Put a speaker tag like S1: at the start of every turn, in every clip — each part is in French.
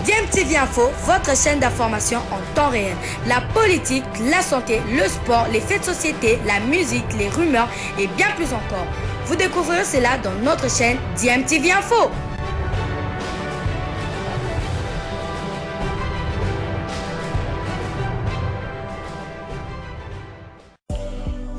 S1: DMTV Info, votre chaîne d'information en temps réel. La politique, la santé, le sport, les faits de société, la musique, les rumeurs et bien plus encore. Vous découvrirez cela dans notre chaîne DMTV Info.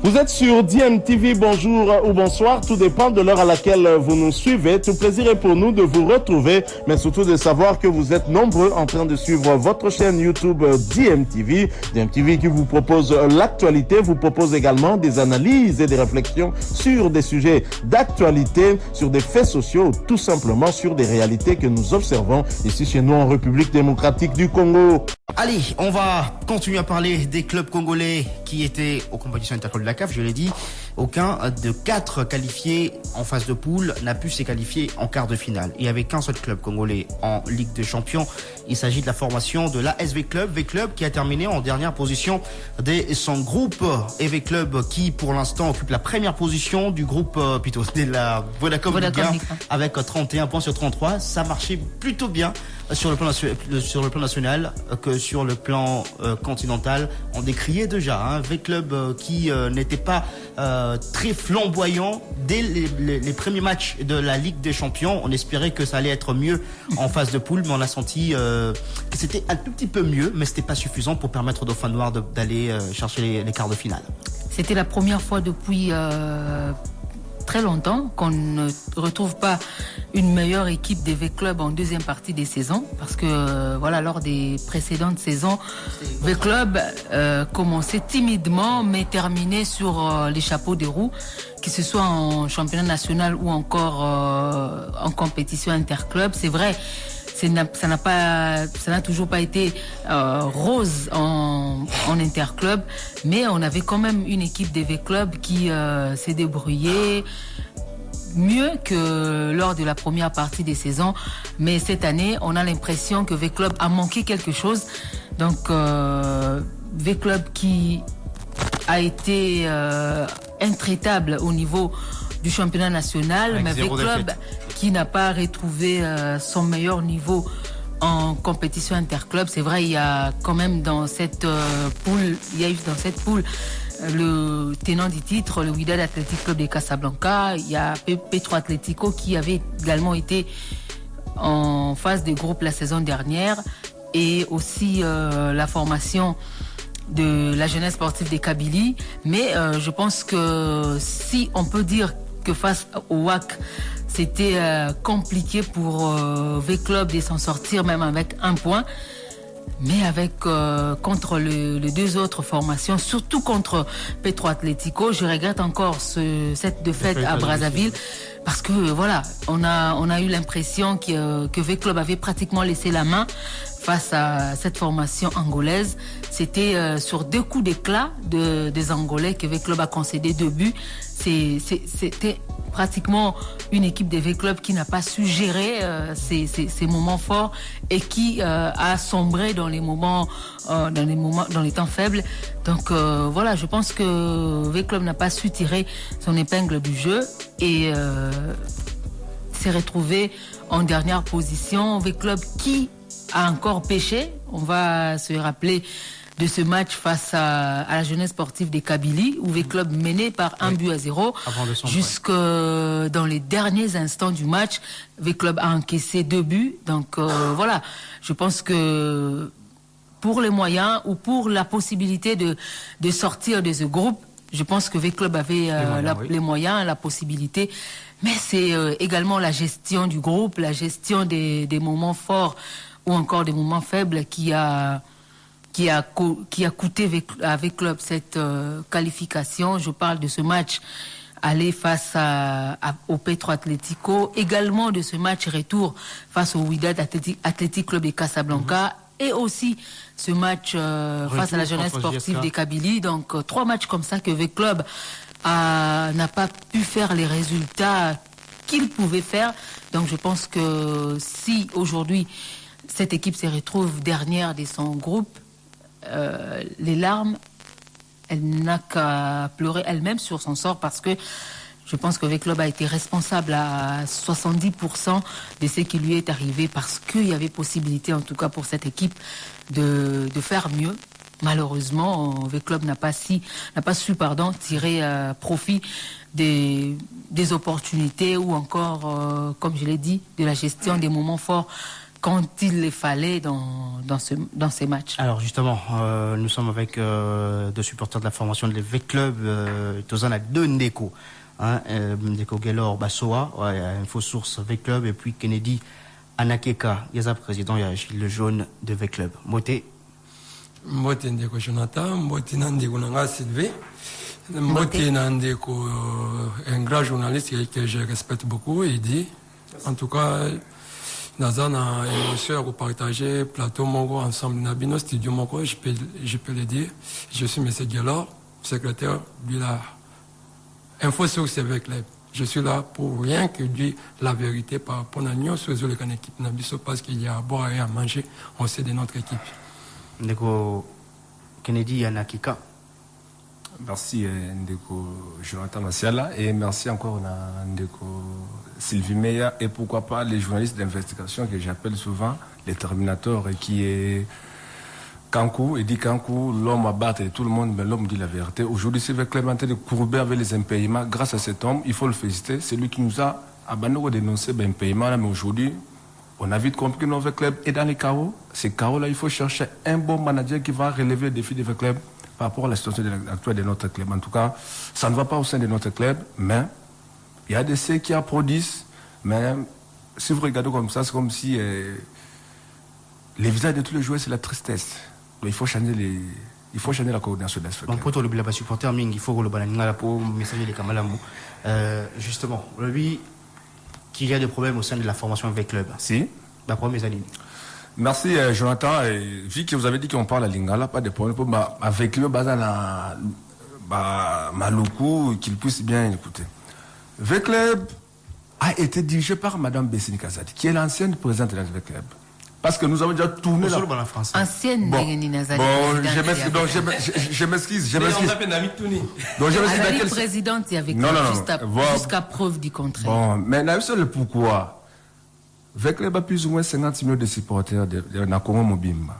S2: Vous êtes sur DMTV, bonjour ou bonsoir, tout dépend de l'heure à laquelle vous nous suivez. Tout plaisir est pour nous de vous retrouver, mais surtout de savoir que vous êtes nombreux en train de suivre votre chaîne YouTube DMTV. DMTV qui vous propose l'actualité, vous propose également des analyses et des réflexions sur des sujets d'actualité, sur des faits sociaux, tout simplement sur des réalités que nous observons ici chez nous en République démocratique du Congo.
S3: Allez, on va continuer à parler des clubs congolais qui étaient aux compétitions interclubs de la CAF. Je l'ai dit, aucun de 4 qualifiés en phase de poule n'a pu se qualifier en quart de finale. Il n'y avait qu'un seul club congolais en Ligue des Champions. Il s'agit de la formation de l'AS V-Club. V-Club qui a terminé en dernière position de son groupe. Et V-Club qui, pour l'instant, occupe la première position du groupe de la Vodacom Ligue 1 avec 31 points sur 33. Ça marchait plutôt bien sur le plan national que sur le plan continental. On décriait déjà V-Club qui n'était pas très flamboyant dès les premiers matchs de la Ligue des Champions. On espérait que ça allait être mieux en phase de poule, mais on a senti que c'était un tout petit peu mieux, mais c'était pas suffisant pour permettre aux Dauphins Noirs d'aller chercher les quarts de finale.
S4: C'était la première fois depuis très longtemps qu'on ne retrouve pas une meilleure équipe des V-Club en deuxième partie des saisons, parce que voilà, lors des précédentes saisons, V-Club commençait timidement mais terminait sur les chapeaux des roues, que ce soit en championnat national ou encore en compétition interclub. C'est vrai, ça n'a toujours pas été rose en interclub, mais on avait quand même une équipe des V-Club qui s'est débrouillée mieux que lors de la première partie des saisons. Mais cette année, on a l'impression que V-Club a manqué quelque chose. Donc V-Club qui a été intraitable au niveau du championnat national, avec mais V-Club qui n'a pas retrouvé son meilleur niveau en compétition interclub. C'est vrai, il y a quand même dans cette poule, le tenant du titre, le Wydad Athletic Club de Casablanca. Il y a Petro Atlético qui avait également été en phase de groupe la saison dernière, et aussi la formation de la jeunesse sportive des Kabylie. Mais je pense que si on peut dire que face au WAC, c'était compliqué pour V-Club de s'en sortir même avec 1 point. Mais avec contre les 2 autres formations, surtout contre Petro Atlético, je regrette encore cette défaite à Brazzaville, parce que voilà, on a eu l'impression que V-Club avait pratiquement laissé la main face à cette formation angolaise. C'était sur 2 coups d'éclat des Angolais que V-Club a concédé 2 buts. C'était pratiquement une équipe des V-Club qui n'a pas su gérer ces moments forts et qui a sombré dans les temps faibles. Donc voilà, je pense que V-Club n'a pas su tirer son épingle du jeu et s'est retrouvé en dernière position. V-Club qui a encore pêché. On va se rappeler de ce match face à la jeunesse sportive des Kabylie, où V-Club menait par 1-0 jusque dans les derniers instants du match. V-Club a encaissé 2 buts. Donc voilà, je pense que pour les moyens ou pour la possibilité de sortir de ce groupe, je pense que V-Club avait les moyens, la possibilité. Mais c'est également la gestion du groupe, la gestion des moments forts ou encore des moments faibles qui a coûté à V-Club cette qualification. Je parle de ce match aller face au Petro Atlético, également de ce match retour face au Wydad Athletic Club de Casablanca, et aussi ce match face à la jeunesse sportive des Kabylie. Donc 3 matchs comme ça que V-Club n'a pas pu faire les résultats qu'il pouvait faire. Donc je pense que si aujourd'hui cette équipe se retrouve dernière de son groupe, les larmes, elle n'a qu'à pleurer elle-même sur son sort, parce que Je pense que V-Club a été responsable à 70% de ce qui lui est arrivé parce qu'il y avait possibilité, en tout cas pour cette équipe, de faire mieux. Malheureusement, V-Club n'a pas su tirer profit des opportunités ou encore, comme je l'ai dit, de la gestion des moments forts quand il les fallait dans ces matchs.
S3: Alors justement, nous sommes avec deux supporters de la formation de V-Club, Tozana de Ndeko. Ndeko Gelor Bassoa, Info Source V-Club, et puis Kennedy Anakeka, il y a président, il y a Gilles Le Jaune de V-Club. Moté
S5: Ndeko Jonathan, Moté Ndeko Nanga Sylvie, Moté Ndeko, un grand journaliste que je respecte beaucoup, il dit, en tout cas, dans une émotion à vous partager, plateau Mongo ensemble, Nabino, studio Mongo, je peux le dire, je suis M. Gelor, secrétaire de la Info sur ce V-Club. Je suis là pour rien que dire la vérité par rapport à nous, sur l'équipe Nabiso, parce qu'il y a à boire et à manger, on sait de notre équipe.
S3: Ndeko Kennedy Anakika.
S6: Merci Ndeko Jonathan Massiala et merci encore à Ndeko Sylvie Meya et pourquoi pas les journalistes d'investigation que j'appelle souvent les Terminators et qui est Kankou, il dit Kankou, l'homme à battre et tout le monde, mais l'homme dit la vérité. Aujourd'hui, c'est avec Clémentin de courber avec les impayements. Grâce à cet homme, il faut le féliciter. C'est lui qui nous a dénoncé les impayements. Mais aujourd'hui, on a vite compris que notre club est dans les chaos. Ces chaos-là, il faut chercher un bon manager qui va relever le défi de notre club par rapport à la situation actuelle de notre club. En tout cas, ça ne va pas au sein de notre club, mais il y a des faits qui applaudissent. Mais si vous regardez comme ça, c'est comme si les visages de tous les joueurs, c'est la tristesse. Donc, il faut changer la coordination de l'aspect.
S3: Bon, pour toi, le bilan supporter, il faut que le balaningala pour messager les Kamalambo. Justement, lui, qu'il y a des problèmes au sein de la formation avec club.
S6: Si.
S3: La première année.
S6: Merci Jonathan. Et, vu que vous avez dit qu'on parle à Lingala, pas de problème. Avec le bazar Maloukou, qu'il puisse bien écouter. V-Club a été dirigé par Mme Bessini Kazadi, qui est l'ancienne présidente de la V-Club. Parce que nous avons déjà tourné
S3: la
S6: France.
S4: Ancienne
S6: Nazadi. Bon, je m'excuse.
S4: La présidente est avec jusqu'à preuve du contraire.
S6: Bon, mais là, c'est le pourquoi. V-Club a plus ou moins 50 millions de supporters de Nakongo Mobimba.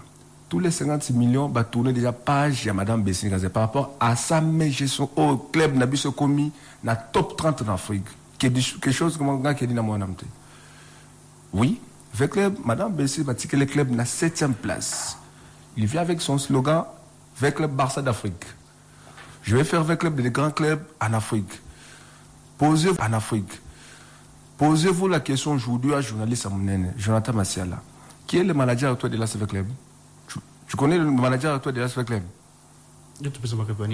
S6: Tous les 50 millions vont tourner déjà page à Mme Bessini Kazadi par rapport à sa gestion au club n'a pas commis dans top 30 en Afrique. Quelque chose comme on a dit dans mon âme. Oui. V-Club, Mme Bessie va tirer le club à la 7e place. Il vient avec son slogan V-Club Barça d'Afrique. Je vais faire V-Club des grands clubs en Afrique. Posez-vous en Afrique. Posez-vous la question aujourd'hui à journaliste Amounene, Jonathan Massiala. Qui est le manager actuel de la V-Club? Tu connais le manager actuel de la V-Club?
S3: Je te peux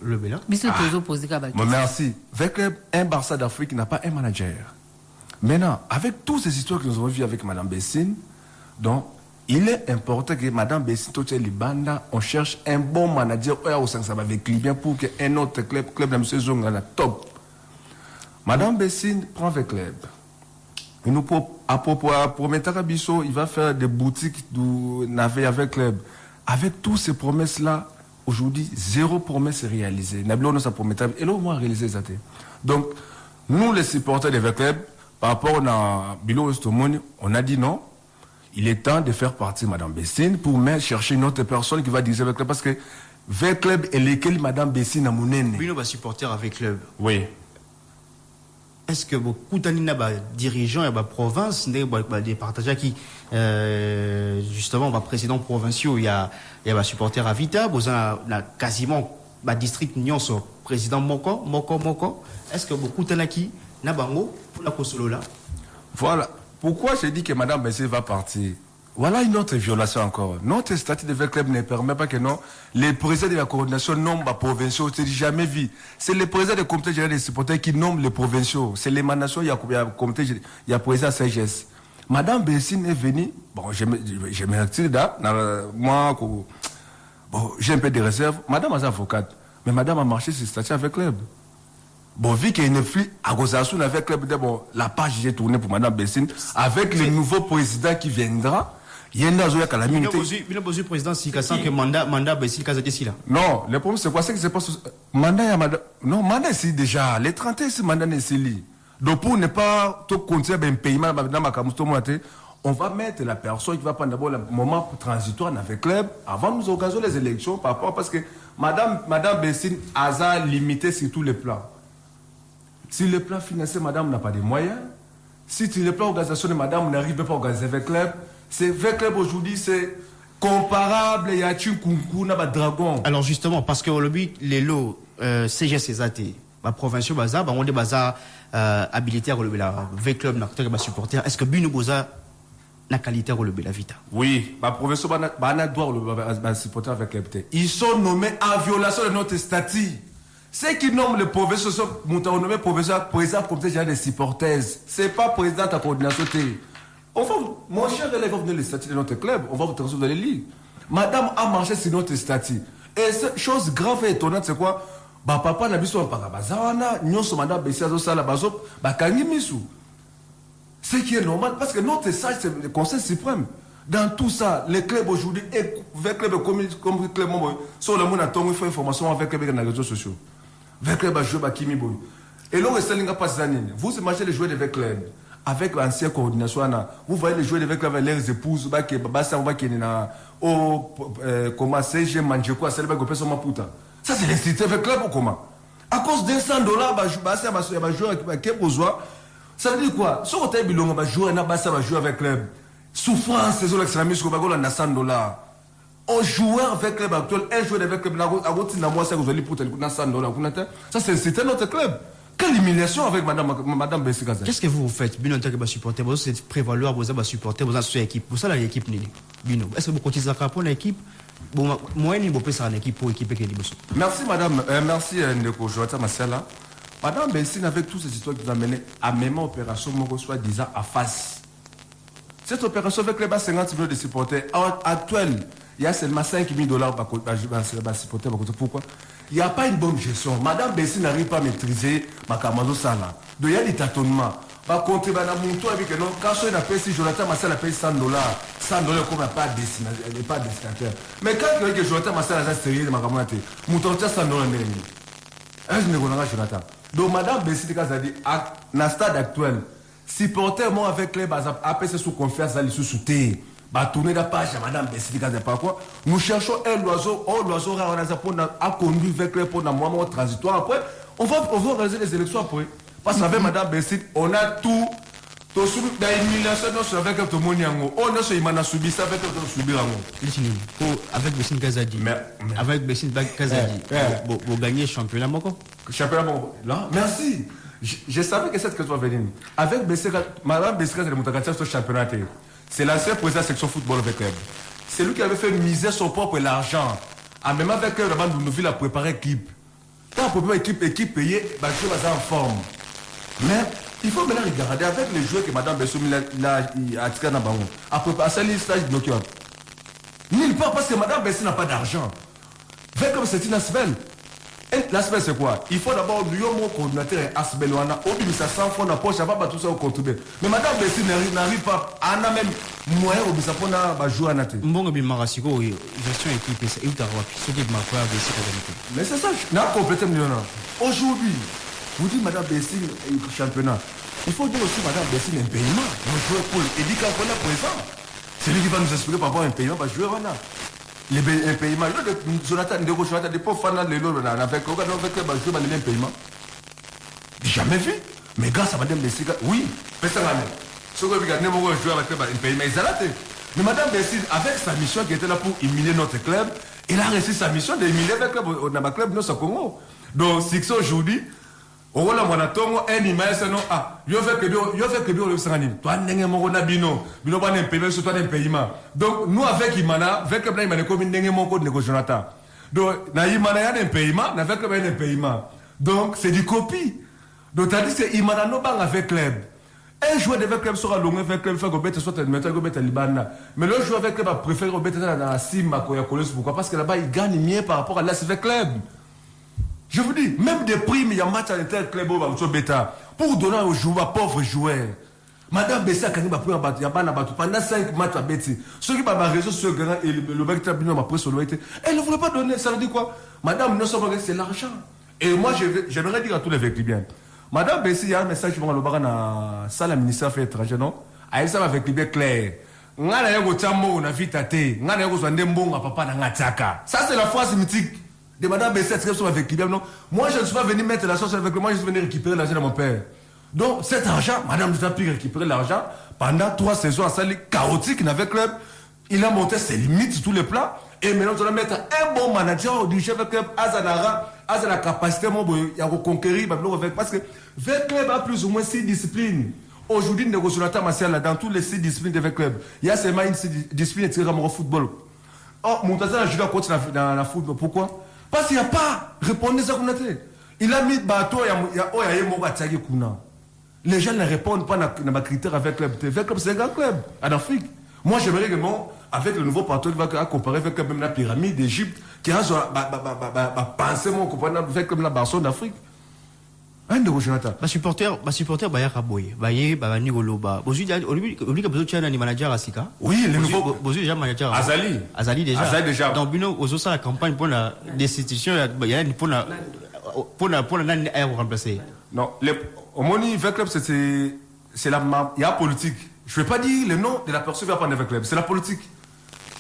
S3: le bilan.
S6: Merci. V-Club, un Barça d'Afrique n'a pas un manager. Maintenant, avec toutes ces histoires que nous avons vues avec Mme Bessine, donc, il est important que Mme Bessine, Libanda, on cherche un bon manager au sein de avec Libyen pour qu'un autre club de M. Zong la top. Mme Bessine prend avec club. Il nous promettre à Bissot, il va faire des boutiques de avec club. Avec toutes ces promesses-là, aujourd'hui, zéro promesse réalisée. Nabilo nous a promis, et là, on va réaliser ça. Donc, nous, les supporters de V-Club, par rapport à Bilo Ostomoni, on a dit non. Il est temps de faire partie de Mme Bessine pour même chercher une autre personne qui va diriger V-Club. Parce que V-Club est lequel Mme Bessine a mouné.
S3: Bilo va supporter avec club.
S6: Oui.
S3: Est-ce que beaucoup de dirigeants et de province, des partageurs qui, justement, président provinciaux, il y a des supporters à Vita, il y a quasiment district Nyon sur président Moko. Est-ce que beaucoup de qui Nabango pour la Kosolo là.
S6: Voilà. Pourquoi j'ai dit que Mme Bessé va partir? Voilà une autre violation encore. Notre statut de V-Club ne permet pas que non. Les présidents de la coordination nomment les provinciaux. C'est jamais vu. C'est les présidents du comité général des supporters qui nomment les provinciaux. C'est l'émanation, il y a comité, il y a président CGS. Mme Bessine est venue. Bon, je me retire là. Moi, bon, j'ai un peu de réserve. Madame est avocate. Mais madame a marché sur statut avec club. Bon, vu qu'il y a une fille à Gozasoun avec club, bon, la page j'ai tourné pour Mme Bessine. Avec le nouveau président qui viendra, Yenda Zoya Calamité.
S3: Il a besoin président si que mandat Bessil Kazati là.
S6: Non, le problème c'est quoi? C'est que c'est pas mandat non, mandat c'est déjà les 31 c'est mandat c'est li. Donc pour ne pas tout compter un paiement dans ma camusto on va mettre la personne qui va prendre d'abord le moment transitoire avec le club avant de nous organiser les élections par rapport parce que madame Bessil a limité sur tous les plans. Si le plan financier, madame n'a pas de moyens, si le plan organisation de madame n'arrive pas à organiser avec le club, c'est avec le club aujourd'hui, c'est comparable, il y a un concours, il y a un dragon.
S3: Alors justement, parce que le but, les lots, CGCZT, la provinciale Baza, on est Baza habilité à relever la V club, n'a supporter. Est-ce que Bino Boza la qualité relever la vita?
S6: Oui, la provinciale Baza doit relever supporter avec le club. Ils sont nommés en violation de notre statut. Ceux qui nomment le professeur sont nommés professeur, président, comme ça, des supporters. Ce n'est pas président de la coordination. Mon cher élève va venir le statut de notre club, on va vous transformer dans les ligues. Madame a marché sur notre statut. Et cette chose grave et étonnante, c'est quoi? Papa n'a pas besoin de bazawana, nous sommes madame Bessiazo Sala Bazo, Bakangi Missou. Ce qui est normal, parce que notre sage, c'est le conseil suprême. Dans tout ça, les clubs aujourd'hui, avec les clubs comme les clubs, sur le monde, il faut information avec les réseaux sociaux. Avec les joueurs, Kimi Boy. Et là, vous imaginez les joueurs de club avec l'ancienne coordination, vous voyez les joueurs de club avec leurs épouses, comment CG Manjeko, à celle-là, ça c'est l'institut avec club ou comment? À cause de $100, ça veut dire quoi? Si on a un joueur, on joue avec club. Souffrance, c'est l'extrémisme, on a $100. Un joueur avec le club actuel, un joueur avec le club, ça c'est notre club. Quelle humiliation avec madame Bessikaza.
S3: Qu'est-ce que vous faites? Bino Ntaka va supporter, vous c'est prévaloir, vous allez supporter, vous avez une équipe. Pour ça, l'équipe n'est Bino. Est-ce que vous cotisez pour l'équipe? Bon, moi, je vais faire une équipe pour équiper qui est
S6: Merci madame, merci Ndeko Joata Massala. Madame Bessine, avec toutes ces histoires qui vous amènent à même opération, moi, soi-disant à face. Cette opération avec les bas 50 millions de supporters actuels, il y a seulement $5 000 par supporter. Pourquoi? Il n'y a pas une bonne gestion. Madame Bessi n'arrive pas à maîtriser ma Kamado Sala. Donc il y a des tâtonnements. Par contre, il y a un quand on appelle si Jonathan Massala paye $100, $100 comme pas destinataire. Mais quand il y a Jonathan Massala a sérieux de ma Kamado, mouton $100 n'est pas Jonathan. Donc Madame Bessi a dit, dans le stade actuel, supporter moi avec les bases APC sous confiance à l'issue sous terre. Tourner la page à Madame Bessi pas quoi. Nous cherchons un oiseau rare à conduire avec les pour un moment transitoire. Après, on va organiser les élections après. Parce qu'avec Madame Bessi, on a tout. Avec tout le monde, on a subi ça avec tout le monde.
S3: Avec Bessin Kazadi. Avec Bessin Kazadi. Vous gagnez le championnat Moko.
S6: Là, merci. Je savais que cette question va venir. Avec Madame Bessin Kazadi, le championnat. C'est l'ancien président de la section football avec elle. C'est lui qui avait fait miser son propre l'argent. En même avec elle, nous ville a préparé l'équipe. Quand on prépare l'équipe payée, je vais en forme. Mais il faut maintenant regarder avec les joueurs que Mme Bessoumi a tiré dans le ballon. Après, à ce stage de Nokia. Nulle part parce que Mme Bessoumi n'a pas d'argent. Fait comme c'est une Asbel. L'aspect c'est quoi? Il faut d'abord lui mon coordinateur Asbel Wana. Au bout de ça 100 francs dans la poche, ça va pas tout ça au contribuer. Mais Mme Bessoumi n'arrive pas. On a même moyen au bout de ça pour jouer à Naté.
S3: Bon, bien Marasiko, gestion équipe, c'est où tu as ce qui m'a fait.
S6: Mais c'est ça, je n'ai complété millionnaire. Aujourd'hui, vous dites Mme Bessoumi championnat. Il faut dire aussi Mme Bessoumi un paiement. On joue pour et dit qu'on est présent. C'est lui qui va nous expliquer par rapport à un paiement, va jouer Wana. Les paiements, Jonathan Ndeko Jonathan, des pauvres fans de l'eau, avec le paiement. Jamais vu. Mais grâce à Mme Bessi, oui, personnellement. Ce que vous regardez, mon joueur avec le paiement, ils ont mais Mme Bessi, avec sa mission qui était là pour humilier notre club, il a réussi sa mission d'humilier le club, dans ma club, nous, au Congo. Donc, si c'est aujourd'hui, on va la un image, non, il fait que Dieu le sangani. Toi, n'engagez mon bino pas un paiement, sur toi un paiement. Donc, nous, avec Imana, avec le Imana, comme n'engagez mon code de Jonathan. Donc, na Imana, il y a un paiement, avec le un paiement. Donc, c'est du copie. Donc, tandis que Imana, non, pas avec club. Un joueur de club sera long avec club, fait que bête soit Libana. Mais le joueur avec club a préféré bête dans la Sima, pourquoi? Parce que là-bas, il gagne mieux par rapport à l'ASV club. Je vous dis, même des primes, il y a un match à l'intérieur club bêta pour donner aux joueurs, pauvres joueurs.
S7: Madame Bessie a gagné pendant 5 matchs à Betty. Ceux qui ont réseau sur le grand et le mec m'a pris sur l'autre, elle ne voulait pas donner. Ça veut dire quoi? Madame, non seulement c'est l'argent. Et moi, j'aimerais dire à tous les véclibiens. Madame Bessie, il y a un message qui va le barrer dans la salle du ministère des Affaires étrangères, non? Elle ça avec les clair. Ça, c'est la phrase mythique de Madame Bessie avec les non? Moi, je ne suis pas venu mettre la sauce avec moi, je suis venu récupérer l'argent de mon père. Donc, cet argent, Madame nous a pu récupérer l'argent pendant 3 saisons à salle chaotique avec le club. Il a monté ses limites sur tous les plans. Et maintenant, on va mettre un bon manager du chef de club, Azanara, a la capacité de reconquérir parce que le club a plus ou moins 6 disciplines. Aujourd'hui, le négociateur Martial, dans toutes les 6 disciplines de le club, il y a seulement une discipline qui est au football. Oh, Montazan a joué à côté dans le football. Pourquoi? Parce qu'il n'y a pas. Répondez ça qu'on a fait. Il a mis le bateau, il y a les gens ne répondent pas à ma critère avec le club. Le club, c'est un grand club en Afrique. Moi, j'aimerais également, avec le nouveau partenaire, va comparer avec même la pyramide d'Égypte, qui a pensé, avec la Barcelone d'Afrique. Un de vos Jonathan.
S3: Ma supporter, Baya Raboye. Baya Nigolo. Aujourd'hui, il y a besoin d'un manager à Sika.
S7: Oui, le nouveau.
S3: Aujourd'hui, déjà manager.
S7: Azali déjà.
S3: Dans Bino, aux autres, la campagne pour la destitution, il y a une pour la remplacer.
S7: Non, au Moni, le club, c'est la il y a politique. Je ne vais pas dire le nom de la personne qui va prendre le club, c'est la politique.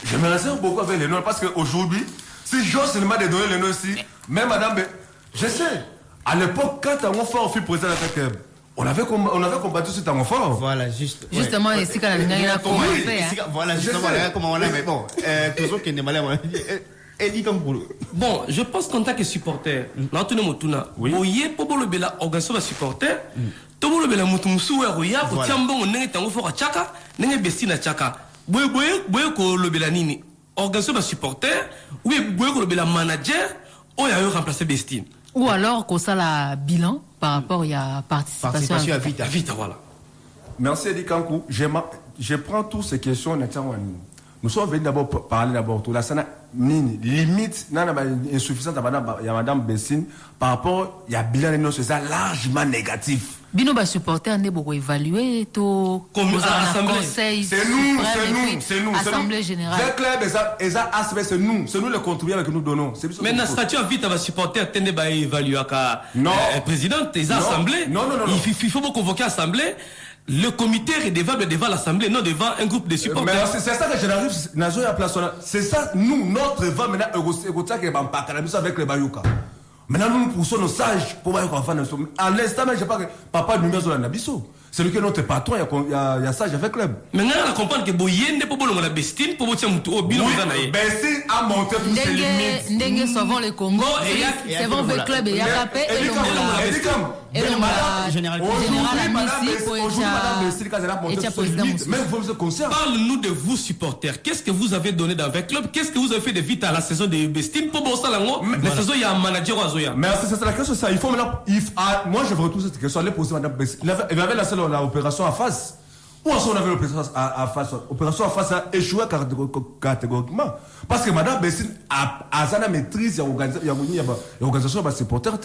S7: Je me réserve beaucoup avec les noms parce qu'aujourd'hui, si j'ose seulement de donner les noms ici, même madame, je sais, à l'époque, quand Tango Fort fut président de la club, on avait combattu sur Tango Fort.
S3: Voilà,
S4: justement, ici, quand on a commencé.
S3: Voilà, justement, comment on a, mais bon, toujours qu'il n'est malade.
S8: Bon, je pense qu'en tant que supporter, Nantone Motuna, Oye, Pobo le Bela, organisation de supporter, Tobo le Bela Moutoumsou, Roya, Otiambon, Nenge Tango Fora Tchaka, Nenge Bestina Tchaka, Boye ko le Bela Nini, organisation de supporter, ou Boye ko le Bela manager, ou il a eu remplacé Bestine.
S4: Ou alors qu'on ça la bilan par rapport à participation à
S8: Vita. Vita, voilà.
S7: Merci Eddie Kankou. Je prends toutes ces questions. Nous sommes venus d'abord parler d'abord tout la sana limite insuffisante à madame Bessine par rapport il y a bilan de c'est ça largement négatif.
S4: Bino ba supporter ne beaucoup évaluer to
S8: comme conseil
S7: c'est nous
S4: assemblée générale.
S7: Le club c'est nous les contribuables que nous donnons.
S8: Mais na statut vite va supporter tende ba évaluer ka président des assemblées.
S7: Non.
S8: Il faut convoquer assemblée. Le comité est devant l'Assemblée, non devant un groupe de supporters.
S7: Mais c'est ça que je n'arrive à place. C'est ça, nous, notre vent maintenant, avec les Bayouka. Maintenant, nous poussons nos sages pour voir qu'on fait. À l'instant, je ne sais pas que papa numéro de Nabiso. C'est lui qui est notre patron, il y a sage avec club.
S8: Maintenant, on comprend que Boyen n'est pas bon la Bestine pour vous au bilan.
S7: Bestine a monté toutes ses limites.
S4: Ndengue sauvant le Congo, c'est bon le club et Yakapé et
S8: Parle-nous de vous supporters. Qu'est-ce que vous avez donné dans votre club? Qu'est-ce que vous avez fait de vite à la saison de Bestine pour bon ça la saison il y a un manager au Azoya.
S7: Mais c'est la question ça. Il faut maintenant. Moi je retourne cette question. Allez poser madame Bestine. Il y avait l'opération en face. Où est-ce qu'on avait l'opération à face? L'opération en face a échoué catégoriquement. Parce que madame Bestine a sa maîtrise, il y a l'organisation de supporters.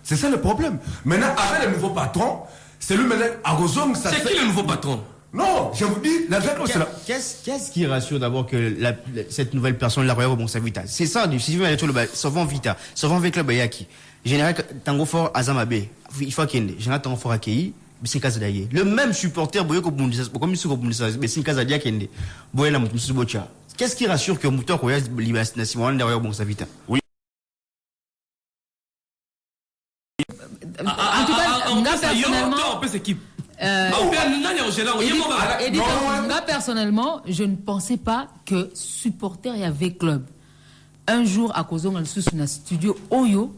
S7: C'est ça le problème. Maintenant, avec le nouveau patron, c'est lui maintenant à Rozong.
S8: C'est qui le nouveau patron?
S7: Non, je vous dis, la vérité, c'est là.
S3: Qu'est-ce qui rassure d'abord que cette nouvelle personne, la Royale Bonsa Vita? C'est ça, si vous allez sur le Sauvant Vita, Sauvant avec le Bayaki. Général Tango Fort Azamabe, il faut qu'il y ait. Général Tango Fort Akei, c'est Kazadaye. Le même supporter, Boyoko Bundisa, comme il se Bundisa, mais c'est Kazadaye qui est. Boyela Moutoumsou Bocha. Qu'est-ce qui rassure que Moutor Royal Libération Nationale, la Royale Bonsa Vita?
S7: Oui.
S4: En tout cas, moi personnellement, je ne pensais pas que supporter y avait club. Un jour, à cause d'un studio Oyo,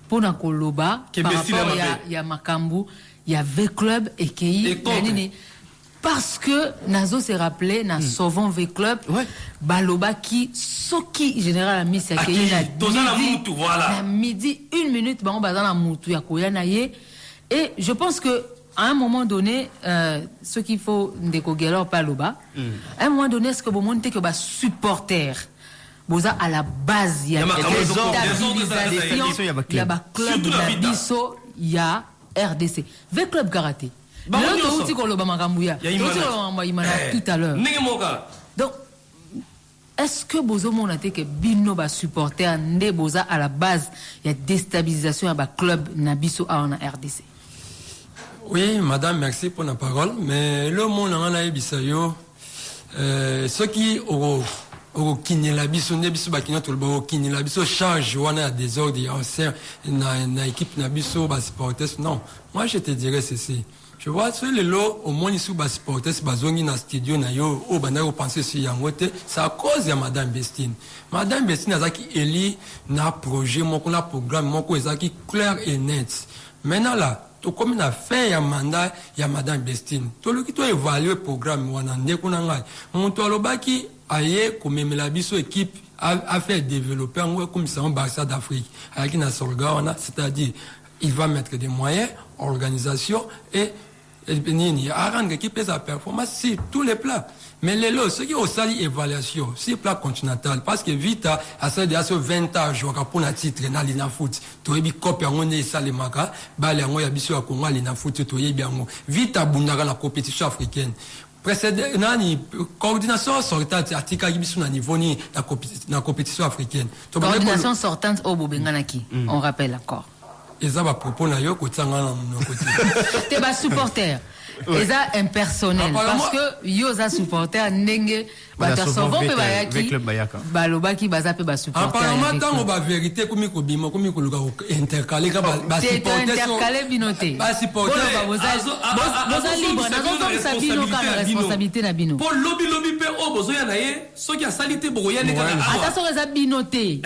S4: pour Nakoloba, par rapport il y a Makambu, il y avait club et Kei. Parce que Nazo s'est rappelé, na Sauvant V Club, Baloba qui, Soki, général a mis sa Kei, la midi, 1 minute, on va dans la moutou, ya Koya Naye. Et je pense que, à un moment donné, ce qu'il faut découvrir par Baloba, à un moment donné, ce que vous montrez que bah supporter, vous à la base, il y a des stabilisations, il y a club, il y a RDC, V Club Karaté. tout à l'heure. Donc, est-ce que Bozomo n'a été que Bino va supporter un Boza à la base, il y a déstabilisation à club Nabiso en RDC?
S5: Oui, madame, merci pour la parole. Mais le monde en a bisayo, ceux qui ont kini la biso ne biso bakina tout le monde kini la biso charge wana des ordres na équipe na biso ba supporters. Non, moi je te dirais ceci. Je vois sur les lots au moins ici bas supporters bazongi na studio na yo o bana penser sur yangote, c'est à cause de madame Bestine. Madame Bestine azaki eli na projet moko na programme moko ezaki clair et net. Maintenant là, to comme na fait ya mandat ya madame Bestine. To lo ki to évaluer programme wana ndeko na ngai. Monto alobaki aye komemela biso équipe a fait développer en comme ça en Barça d'Afrique. Avec na sorga wana, c'est-à-dire il va mettre des moyens, organisation et il a rendre l'équipe sa performance sur tous les plans. Mais les lots, ceux qui ont sali évaluation, c'est plat continental, parce que Vita, à ça, il y a 20 ans, je vois pour un titre, dans l'ina foot, tu es bien copé, on est salé maka, balé, on est habitué à Congo, l'ina foot, tu es bien, Vita, bundara, la compétition africaine. Précédent, coordination sortante, article qui sont à niveau ni la compétition africaine.
S4: Coordination sortante au Bobenganaki, on rappelle encore.
S5: Et ça va proposer à yo côté
S4: t'es pas supporter. Et ça impersonnel parce que yo za supporter nenge bata souvent pe bayaki balobaki baza pe ba supporter.
S5: Apparemment tant ba vérité comme ko bima comme ko luka intercaler ba supporter
S4: intercaler binoté.
S5: Ba supporter
S4: boza libre na zo sa bino ka responsabilité na bino.
S8: Pour lobby pe o bozo ya na ye so ki a salité boroya ne ka.
S4: Attention za binoté.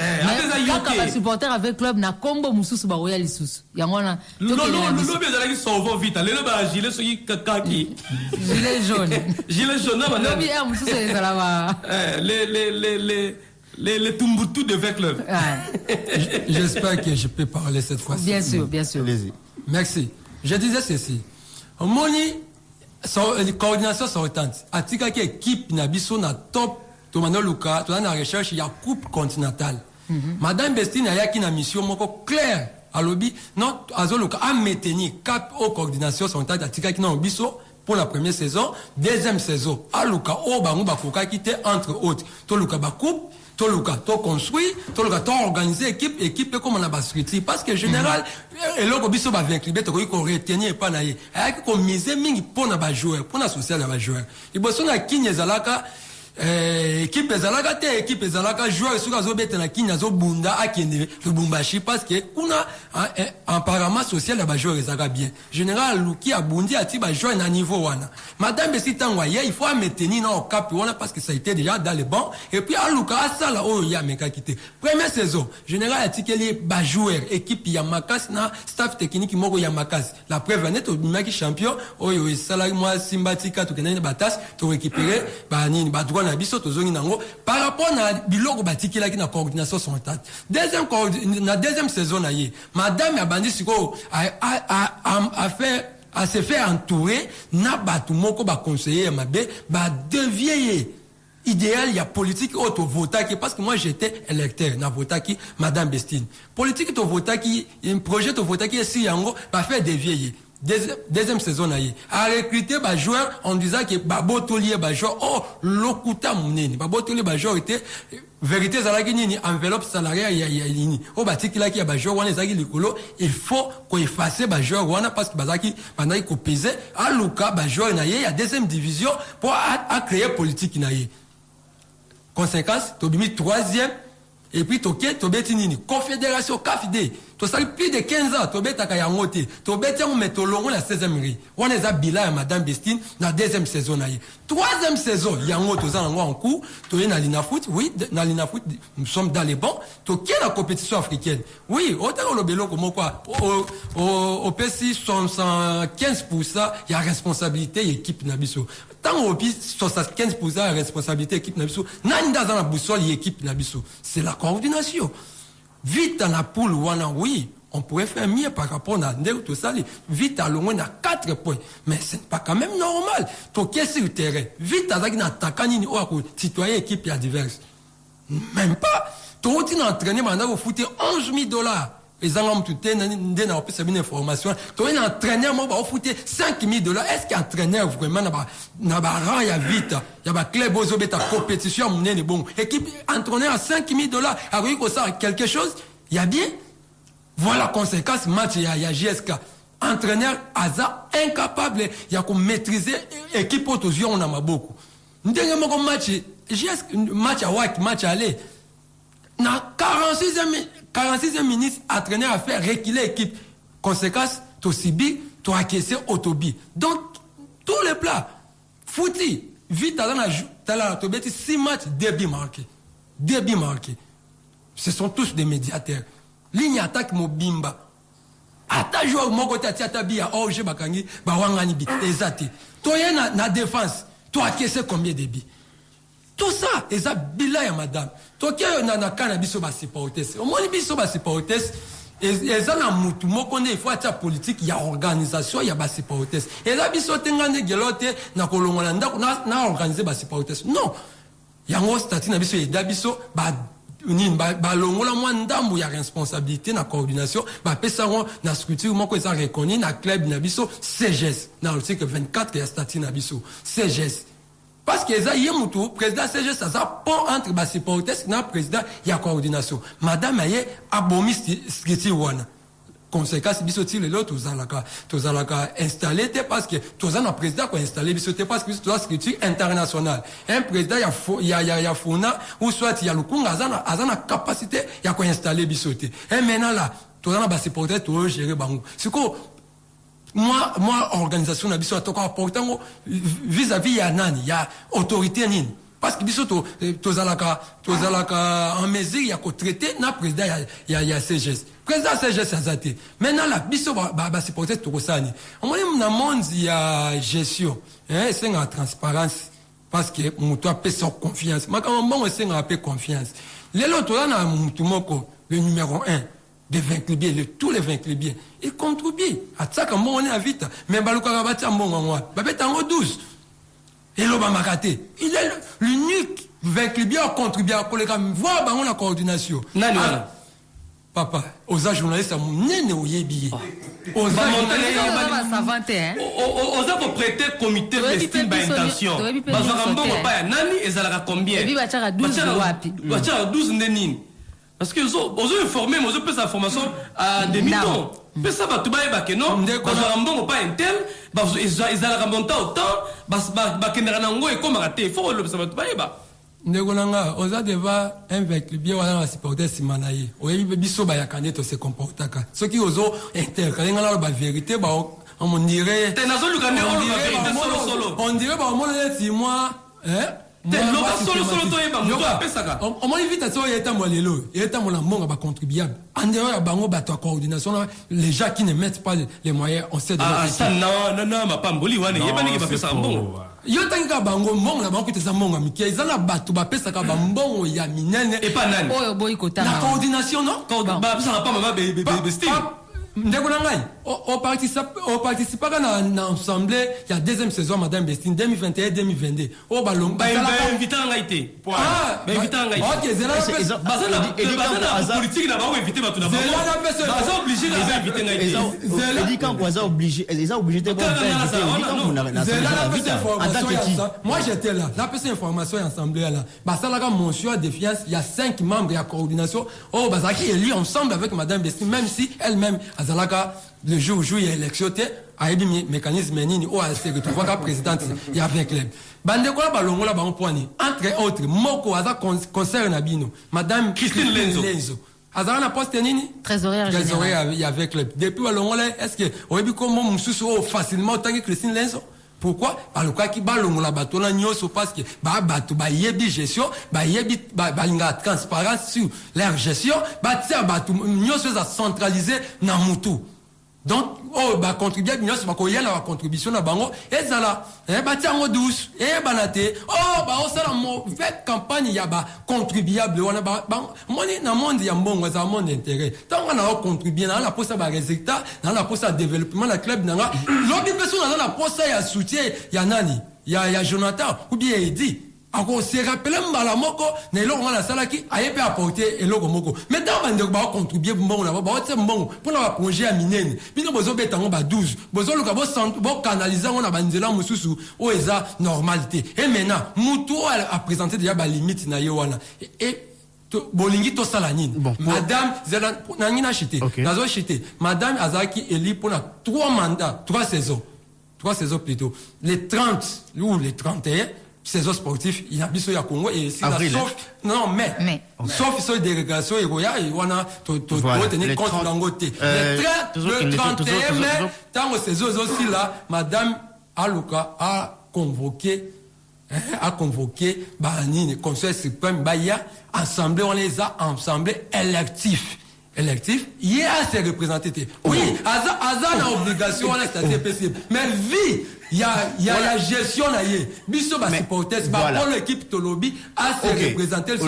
S4: Quand ba supporter avec club na combo mususu ba royal lisusu. Yangona
S8: le lobby ezalaki sauve vite le ba gilet so ki kaki.
S4: Gilet jaune.
S8: Gilet jaune na ba.
S4: Lobby a mususu ezala
S8: les Tumbutu de V-Club.
S5: J'espère que je peux parler cette fois-ci.
S4: Bien sûr, bien sûr.
S5: Merci. Je disais ceci. Moni, coordination sortante. Atika qui équipe Nabiso na top, Tomano Luka, tu as la recherche, il y a coupe continentale. Madame Bestine a yaki na mission moko claire. À lobby, non, Azoluka a maintenu cap aux coordination sortante. Atika qui na Biso. Pour la première saison, deuxième saison, Aluka, Obangu Bakoka qui était entre autres. Toluka Bakoup, Toluka, to construit, Toluka, to organisé équipe comme on a bascuté. Parce que général, et là, qu'on biso ba vaincre, qu'on retenir pas naïe. Et qu'on mise mingi pour na joueur, pour na social na joueur. Et bon, on a Kinya Zalaka, équipe ezalaka te équipe ezalaka joueur sur azo beta na kinya zo bunda akende Lubumbashi parce que kuna apparemment social ba joueur ezalaka bien général Luki abundi ati ba joueur na niveau wana madame Besitangwa il faut maintenir na cap wana parce que ça a été déjà dans les bancs et puis aluka asala o ya meka kité première saison général atikeli ba joueur équipe ya Makas na staff technique moko ya Makas la preuve net au maki champion oyo salari moi Simbatika to kenene batas to récupérer ba nini ba droit na biso to zongi nango par rapport na biloko batikela ki na coordination sortante deuxième saison na ye madame abandi siko a se fait entourer na batu moko ba conseiller mabe ba devier idéal, il y a politique auto votaki parce que moi j'étais électeur na votaki madame Bestine politique to votaki un projet to votaki si yango ba faire dévier deuxième saison naïe a recruté ba joueur en disant que babo tolier ba joueur oh lokuta muneni babo tolier ba joueur était vérité zalaki nini enveloppe salariale ya nini o batikila ki ya ba joueur wana ezaki likolo il faut ko effacer ba joueur wana parce que bazaki bandaki ko peser a luka ba joueur naïe ya deuxième division pour à créer politique naïe conséquence tobimi troisième et puis tobeti nini confédération CAFD to sali plus de 15 ans tobeta ka yangote tobeti on metolongo la 16e ri on est à bilan ya madame Bestine na deuxième saison naïe troisième saison yangoto za en cours to na Lina Foot oui na Lina Foot nous sommes dans les bancs to qui la compétition africaine oui autant le belo comme quoi au PC 75% il y a responsabilité équipe nabiso tant au PC 75% responsabilité équipe nabiso nanda za na boussole équipe nabiso c'est la coordination. Vite dans la poule, oui, on pourrait faire mieux par rapport à Ndeu tout ça. Vite à loin, on a 4 points. Mais c'est pas quand même normal. Donc, qu'est-ce que c'est le terrain? Vite à la takani ou à citoyen équipe diverse. Même pas. Toi, tu as entraîné, maintenant, vous foutez $11,000. ils ont une information. Tu as un entraîneur, moi, va foutre $5,000. Est-ce qu'un entraîneur vraiment n'a pas rang, il y a vite, il y a un club, il y a compétition, il y a bon. Équipe entraîneur à $5,000, à ça quelque chose, il y a bien. Voilà la conséquence, match, il y a JSK. Entraîneur, hasard, incapable, il y a qu'on maîtriser équipe aux yeux, on en a beaucoup. Nous avons match, JSK, match à White, match à aller. Dans 46e minute, entraîneur a fait reculer l'équipe. Conséquence, tu subi, tu as caissé autobi. Donc, tous les plats, fouti, vite, tu as 6 matchs, débit marqué. Ce sont tous des médiateurs. Ligne attaque Mobimba. Ata joueur mon côté ata bia OG bakangi ba wangani bi ezati. Toi na défense, tu as caissé combien de billes? Tout ça, eza bila ya madame. Toi qui na kana biso ba supporters. Au moins biso ba supporters eza na mutu moko ne faut ata politique ya organisation ya ba supporters. Eza biso tengane gelote na kolongola ndako na organiser ba supporters. Non. Yango stati na biso eda biso ba longola mwa ndambu ya responsabilité na coordination ba pesango na structure moko eza reconnu na club na biso CGS na l'article 24 ya statut na biso CGS parce que eza yemutu président CGS ça pont entre ba supporters na président ya coordination madame aye abomi structure wana conséquence biso ti lelo tozalaka installé parce que tozana président ko installé biso te parce que biso toza structure internationale un président ya fona ou soit ya lukunga azana capacité ya ko installer biso te et maintenant là tozana ba supporter to gérer bango siko moi organisation na biso atoko important vis-à-vis ya nani ya autorité nini parce que biso tozalaka en mesure ya ko traiter na président ya CGS président CGS azate maintenant la biso ba supporter to kosani on na monde ya gestion c'est en transparence parce que mutu a sa confiance makambo c'est en paix confiance lelo to na mutu moko le numéro 1 des 20 clubs tous les 20 clubs il contribue à ça comme on est à vite mais baluka ba tia mbongo moi ba betango 12 et l'homme makaté il est l'unique 20 clubs a contribué à collecter voir ba on la coordination
S8: nani
S5: papa aux journalistes à mon nene oyebi aux
S8: oza ko prêter comité d'estime ba intention bazaka mbongo ba nani ezalaka combien
S4: et ba tchaka 12 wapi
S8: ba tchaka 12 ndenini parce que ozo informer ozo pesa information à des mitons pesa ba tuba ba que non bazaka mbongo pas intel ba ezalaka monta autant ba kendera na ngo e koma te faut le pesa ba tuba ba
S5: Ndegolanga, oza deva un vecteur bien wana na supporter simanaye. Oyebi biso ba yakane to se comportaka. Ce qui ozo intercaler la ba vérité ba on dirait
S8: tenazo lukane
S5: on dirait ba on dit moi on m'a invité à ça et moi monga ba contribuable en dehors ya bango ba coordination les gens qui ne mettent pas les moyens on sait
S8: ça non ma pamboli wana yeba niki ba pesa mbongo
S5: yo tanga bango mbongo na bango teza mbongo miki ezana batu ba pesa ka ba mbongo ya minene
S8: et pas nani
S4: oyo boy kotanga
S5: la coordination non
S8: ba pesa pas ma be style
S5: ndeko na ngai on participe na assemblée il y a deuxième saison madame Bestine 2021-2022 o balong
S8: ba invité ngai te ba invité ngai
S5: OK zela
S8: bazana politique na ba invité ba tuna ba baza obligé na invité ngai te
S3: zela dit quand quoi obligé les a obligé de
S5: moi j'étais là la personne information assemblée là ba ça la motion de défiance il y a 5 membres de la coordination oh bazaki élu ensemble avec madame Bestine même si elle-même azalaka le jour où il y a élection a eu mécanisme nini ou a se retrouver comme présidente il y a 20 clubs bande ko la balongo la ba point entre autres moko aza concert na bino madame
S8: Christine Lenzo
S5: azala na poste nini
S4: trésorière
S5: il y a 20 clubs depuis balongo là est-ce que oyebi comment mususu facilement tangi Christine Lenzo pourquoi baloka ki balongo la bato na nyoso parce que bato ba yebi gestion ba yebi ba linga transparence sur leur gestion ba tia bato nyoso za centraliser na mutu donc ba contribuer nyoso ba ko yela ba contribution na bango ezala ba tia ngo douce banate ba osala mo fait campagne ya ba contribuable wana ba moni na monde ya mbongo za monde intérêt tant on a contribuer na la posa ba résultat na la posa développement la club nanga lobi personne na la posa ya soutien ya nani ya Jonathan ou bien Eddie ako se rappelle mbala moko na eloko ngana salaki ayepe apporter eloko moko maintenant bande ba contribuer mbongo na ba otse mbongo pona ba projet ya minene bino bozo betango ba 12 bozo luka bo canaliser on a banzela mususu o eza normalité et maintenant mutu a présenté déjà ba limite na ye wana et bolingi to sala nini madame zela nangina chité nazo chité madame azaki eli pona 3 mandats 3 saisons plutôt les 30 ou les 31 saisons sportifs il y a biso ya Congo et si la sauf non mais sauf sur délégation et roya et wana to tenir compte d'angote le 31 mai tant saison aussi là madame Aluka a convoqué banini conseil suprême baya assemblée on les a assemblée électif il y a ses représentants oui Azan a obligation à la possible mais vie il y a la gestion là biso ba supporters ba pour l'équipe Tolobi a ses représentants pour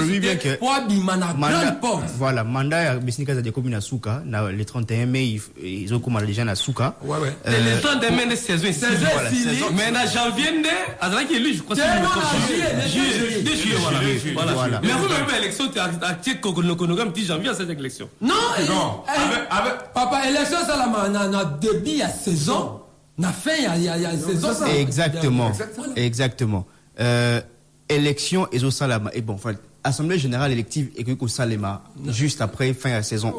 S5: bimana grande porte
S3: voilà mandat ya Besnika za de commune à Souka na le 31 mai ils ont commencé déjà na Souka
S8: le 31 mai de saison mais na janvier né Azan qui élu je crois c'est juillet voilà mais vous même élection tactique kokonogam petit janvier à cette élection
S5: non papa élection ça la début à saison na fin il y a saison
S3: exactement élection et au salama et bon enfin assemblée générale élective et que salama juste après fin de la saison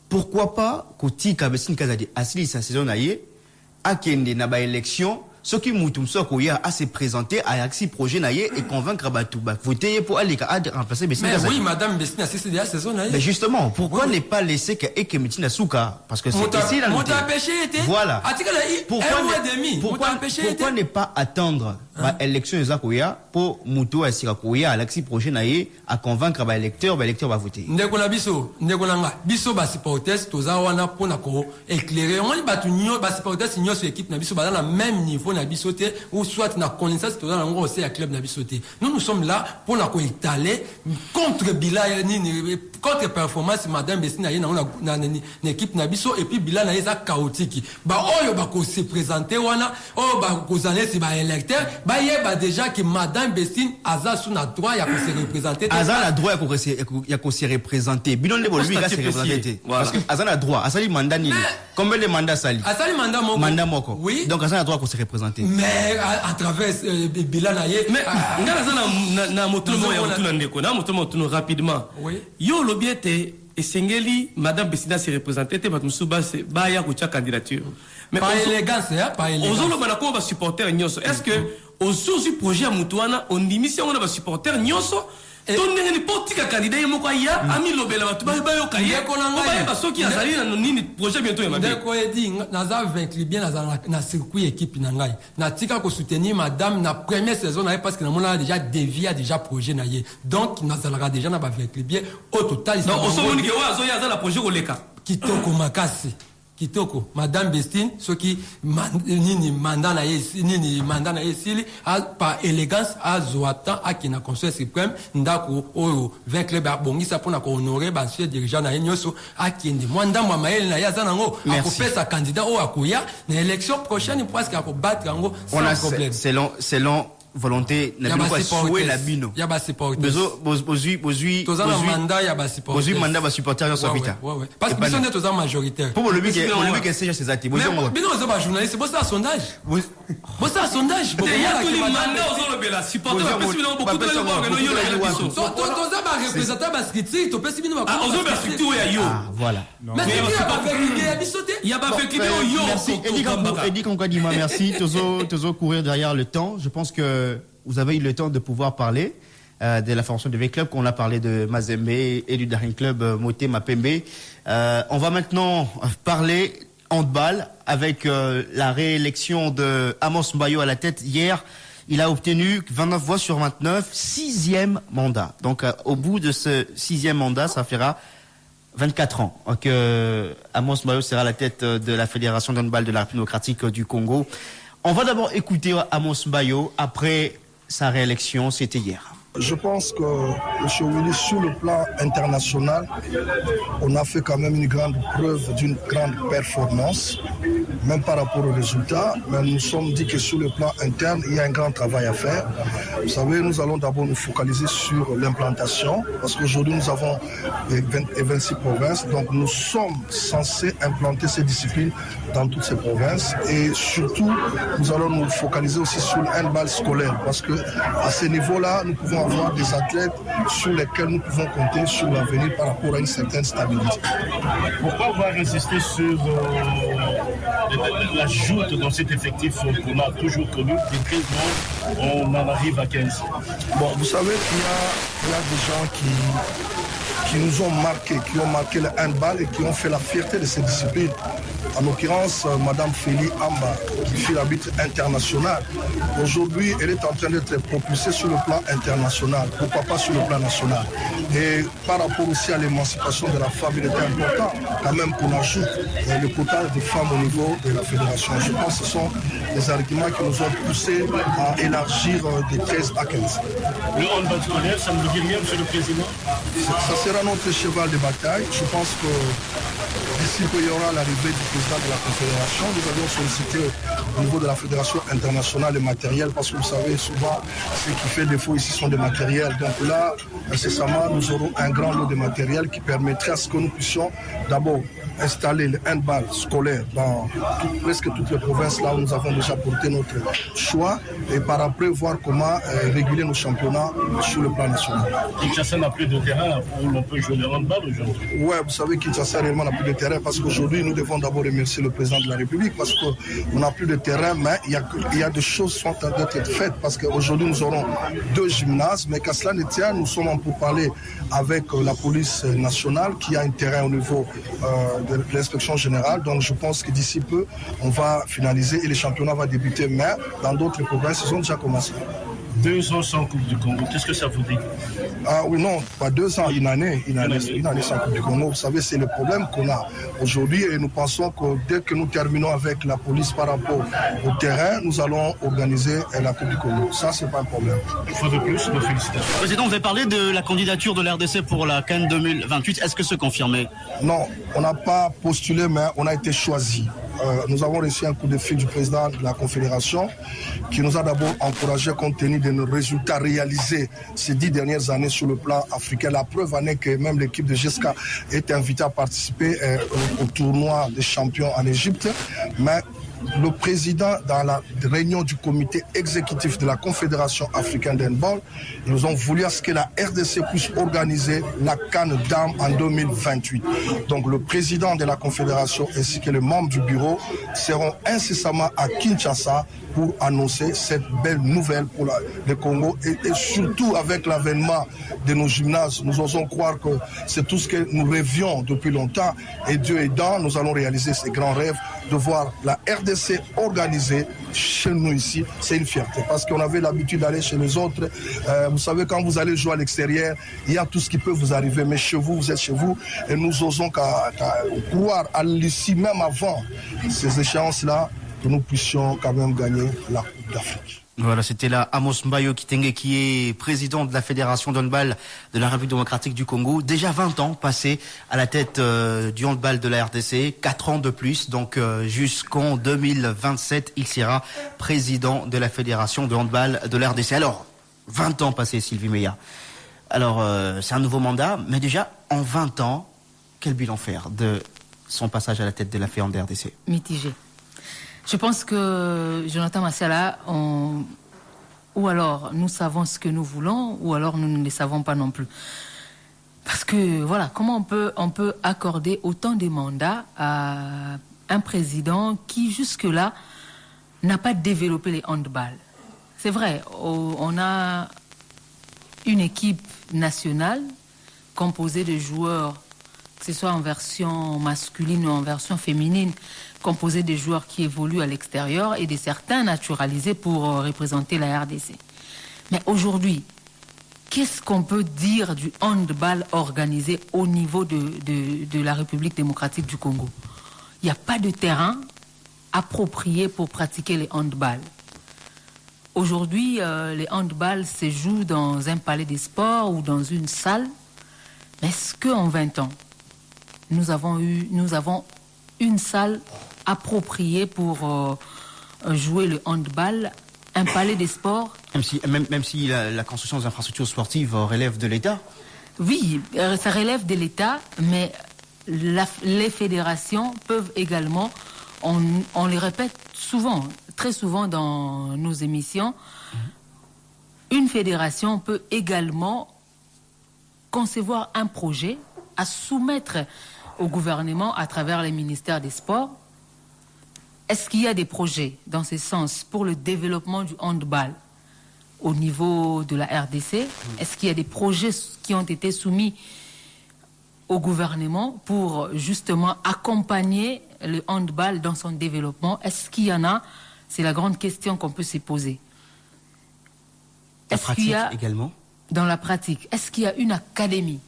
S3: pourquoi pas koti kabesine kazadi asili sa saison naie akende na ba élection ce qui mutum sokoya à se présenter à axi projet naie et convaincre Batou voter pour aller remplacer Besina
S5: mais oui madame Besina c'est la saison naie
S3: mais justement pourquoi ne pas laisser que Ekemitina Souka parce que c'est ici la voilà pourquoi ne pas attendre l'élection de Zakoya pour Moutou et Sirakoya à l'axi projet naie à convaincre l'électeur va voter
S5: ndeko na biso ba supporters toza wana pona ko éclairer on batu nyo ba supporters nyo sur équipe na biso ba dans le même niveau na bisoté ou soit na connaissance toza ngo aussi à club na bisoté nous sommes là pour na ko étaler contre Bila ni contre performance madame Besina ye na équipe na biso et puis Bila na eza chaotique ba oyo ba ko se présenter wana o ba ko zaner si ba électeur ba ye ba déjà que madame Besina aza sous na droit ya ko se représenter
S3: aza na droit ya ko se représenter bilon le lui va se représenter parce que aza na droit asali mandat ni combien de mandats sali
S5: asali mandat moko
S3: oui donc aza na droit ko se représenter
S5: mais à travers Bila na ye
S8: mais ngala za na motomo ya mutuna ndeko na motomo tuno rapidement yo lobiete esengeli madame Besina se représenter te batmusuba se baya ko cha candidature
S5: mais pas élégance pas élégance
S8: ozolo banako ba supporter nyonso est-ce que ozozu projet mutuana on dimission on ba supporter nyonso tondenge ni politika candidat yemoko ya ami lobela batu ba yo kaye ba soki azali na nini projet bientôt ya mabe
S5: ndeko edi naza vaincre bien na circuit équipe na ngai na tika ko soutenir madame na première saison na parce que na mona déjà dévié déjà projet na ye donc nazalaka déjà na ba vaincre bien au total
S8: non on se moni que wa azoya za la projet koleka
S5: kitoko makasi kitoko madame Bestine ce qui nini mandana sili par élégance a zoata a qui na conseil suprême ndako oyo vaincre ba bongisa pona ko honorer ba chef dirigeant na nyoso a qui ndi mwanda mwa mael na ya zanango a ko pesa candidat o akoya na élection prochaine presque a ko battre ngo sans problème
S3: selon volonté na bino souhait la bino
S5: ya ba supporter
S3: bozui
S5: mandat ya ba supporter
S3: bozui mandat ba supporter na sobita
S5: parce que biso ndeto za majoritaire
S3: pour le but que c'est ces actifs bozui
S5: bino za ba journaliste bossa sondage
S8: il y a tous les mandats aux olobela supporter ba pesi bino beaucoup de la no yo la biso
S5: to za ba représenter ba skiti to pesi bino ba
S8: ozo ba structure ya yo
S3: voilà
S5: mais il y a pas fait ya bisoté
S8: il y a pas fait que yo
S3: merci Eddie Konkadima merci tozo courir derrière le temps je pense que vous avez eu le temps de pouvoir parler de la formation de V-Club, qu'on a parlé de Mazembe et du Daring Club Mote Mapembe. On va maintenant parler handball avec la réélection de Amos Mbayo à la tête hier. Il a obtenu 29 voix sur 29, 6e mandat. Donc au bout de ce 6e mandat, ça fera 24 ans que Amos Mbayo sera à la tête de la Fédération d'handball de la République démocratique du Congo. On va d'abord écouter Amos Mbayo après sa réélection, c'était hier.
S9: Je pense que M. Willy, sur le plan international, on a fait quand même une grande preuve d'une grande performance. même par rapport aux résultats. Mais nous nous sommes dit que sur le plan interne, il y a un grand travail à faire. Vous savez, nous allons d'abord nous focaliser sur l'implantation, parce qu'aujourd'hui nous avons 26 provinces, donc nous sommes censés implanter ces disciplines dans toutes ces provinces. Et surtout, nous allons nous focaliser aussi sur le handball scolaire, parce que à ce niveau-là, nous pouvons avoir des athlètes sur lesquels nous pouvons compter sur l'avenir par rapport à une certaine stabilité.
S10: Pourquoi on va insister sur la joute dans cet effectif qu'on a toujours connu, des 13 mois, on en arrive à 15?
S9: Bon, vous savez qu'il y a des gens qui nous ont marqué, qui ont marqué le handball et qui ont fait la fierté de ces disciplines. En l'occurrence, Madame Félie Amba, qui fut l'arbitre international. Aujourd'hui, elle est en train d'être propulsée sur le plan international, pourquoi pas sur le plan national. Et par rapport aussi à l'émancipation de la femme, il était important quand même qu'on ajoute le quota de femmes au niveau de la fédération. Je pense que ce sont des arguments qui nous ont poussés à élargir de 13 à 15.
S10: Le handball scolaire, ça ne vous dit rien, Monsieur le Président?
S9: Ça sera notre cheval de bataille. Je pense que d'ici peu, il y aura l'arrivée du président de la Confédération. Nous avions sollicité au niveau de la Fédération internationale le matériel, parce que vous savez, souvent, ce qui fait défaut ici sont des matériels. Donc là, incessamment, nous aurons un grand lot de matériel qui permettrait à ce que nous puissions d'abord installer le handball scolaire dans presque toutes les provinces là où nous avons déjà porté notre choix, et par après voir comment réguler nos championnats sur le plan national.
S10: Kinshasa n'a plus de terrain où l'on peut jouer le handball aujourd'hui?
S9: Ouais, vous savez, Kinshasa réellement n'a plus de terrain, parce qu'aujourd'hui nous devons d'abord remercier le président de la République, parce qu'on n'a plus de terrain, mais il y a des choses qui sont en train d'être faites, parce qu'aujourd'hui nous aurons 2 gymnases, mais qu'à cela ne tient, nous sommes en pourparlers avec la police nationale qui a un terrain au niveau de l'inspection générale. Donc je pense que d'ici peu, on va finaliser et le championnat va débuter. Mais dans d'autres provinces, ils ont déjà commencé.
S10: 2 ans sans Coupe du Congo, qu'est-ce que ça vous dit?
S9: Ah oui, non, pas 2 ans, une année sans Coupe du Congo. Vous savez, c'est le problème qu'on a aujourd'hui, et nous pensons que dès que nous terminons avec la police par rapport au terrain, nous allons organiser la Coupe du Congo. Ça, c'est pas un problème.
S10: Il faut de plus, de félicitations.
S11: Président, vous avez parlé de la candidature de l'RDC pour la CAN 2028. Est-ce que c'est confirmé?
S9: Non, on n'a pas postulé, mais on a été choisi. Nous avons reçu un coup de fil du président de la Confédération qui nous a d'abord encouragé compte tenu de nos résultats réalisés ces 10 dernières années sur le plan africain. La preuve en est que même l'équipe de GESCA est invitée à participer au tournoi des champions en Égypte. Mais le président, dans la réunion du comité exécutif de la Confédération africaine d'handball, nous ont voulu à ce que la RDC puisse organiser la CAN dames en 2028. Donc le président de la Confédération ainsi que les membres du bureau seront incessamment à Kinshasa pour annoncer cette belle nouvelle pour le Congo, et surtout avec l'avènement de nos gymnases. Nous osons croire que c'est tout ce que nous rêvions depuis longtemps, et Dieu aidant, nous allons réaliser ces grands rêves de voir la RDC organisée chez nous ici. C'est une fierté, parce qu'on avait l'habitude d'aller chez les autres. Vous savez, quand vous allez jouer à l'extérieur, il y a tout ce qui peut vous arriver, mais chez vous, vous êtes chez vous, et nous osons croire à l'ici, même avant ces échéances-là, que nous puissions quand même gagner la Coupe d'Afrique.
S3: Voilà, c'était là Amos Mbayo Kitenge, qui est président de la Fédération de handball de la République démocratique du Congo. Déjà 20 ans passés à la tête du handball de la RDC, 4 ans de plus, donc jusqu'en 2027, il sera président de la Fédération de handball de la RDC. Alors, 20 ans passés, Sylvie Meillat. Alors, c'est un nouveau mandat, mais déjà, en 20 ans, quel bilan faire de son passage à la tête de la FEAN de RDC?
S4: Mitigé. Je pense que Jonathan Masiala, ou alors nous savons ce que nous voulons, ou alors nous ne le savons pas non plus. Parce que voilà, comment on peut accorder autant de mandats à un président qui jusque-là n'a pas développé les handballs? C'est vrai, on a une équipe nationale composée de joueurs, que ce soit en version masculine ou en version féminine, composé de joueurs qui évoluent à l'extérieur et de certains naturalisés pour représenter la RDC. Mais aujourd'hui, qu'est-ce qu'on peut dire du handball organisé au niveau de la République démocratique du Congo? Il n'y a pas de terrain approprié pour pratiquer les handballs. Aujourd'hui, les handballs se jouent dans un palais des sports ou dans une salle. Mais est-ce qu'en 20 ans, nous avons une salle approprié pour jouer le handball, un palais des sports.
S3: Même si la construction des infrastructures sportives relève de l'État.
S4: Oui, ça relève de l'État, mais les fédérations peuvent également, on les répète souvent, très souvent dans nos émissions, une fédération peut également concevoir un projet à soumettre au gouvernement à travers les ministères des Sports. Est-ce qu'il y a des projets dans ce sens pour le développement du handball au niveau de la RDC? Est-ce qu'il y a des projets qui ont été soumis au gouvernement pour justement accompagner le handball dans son développement? Est-ce qu'il y en a? C'est la grande question qu'on peut se poser.
S3: La pratique également?
S4: Dans la pratique, est-ce qu'il y a une académie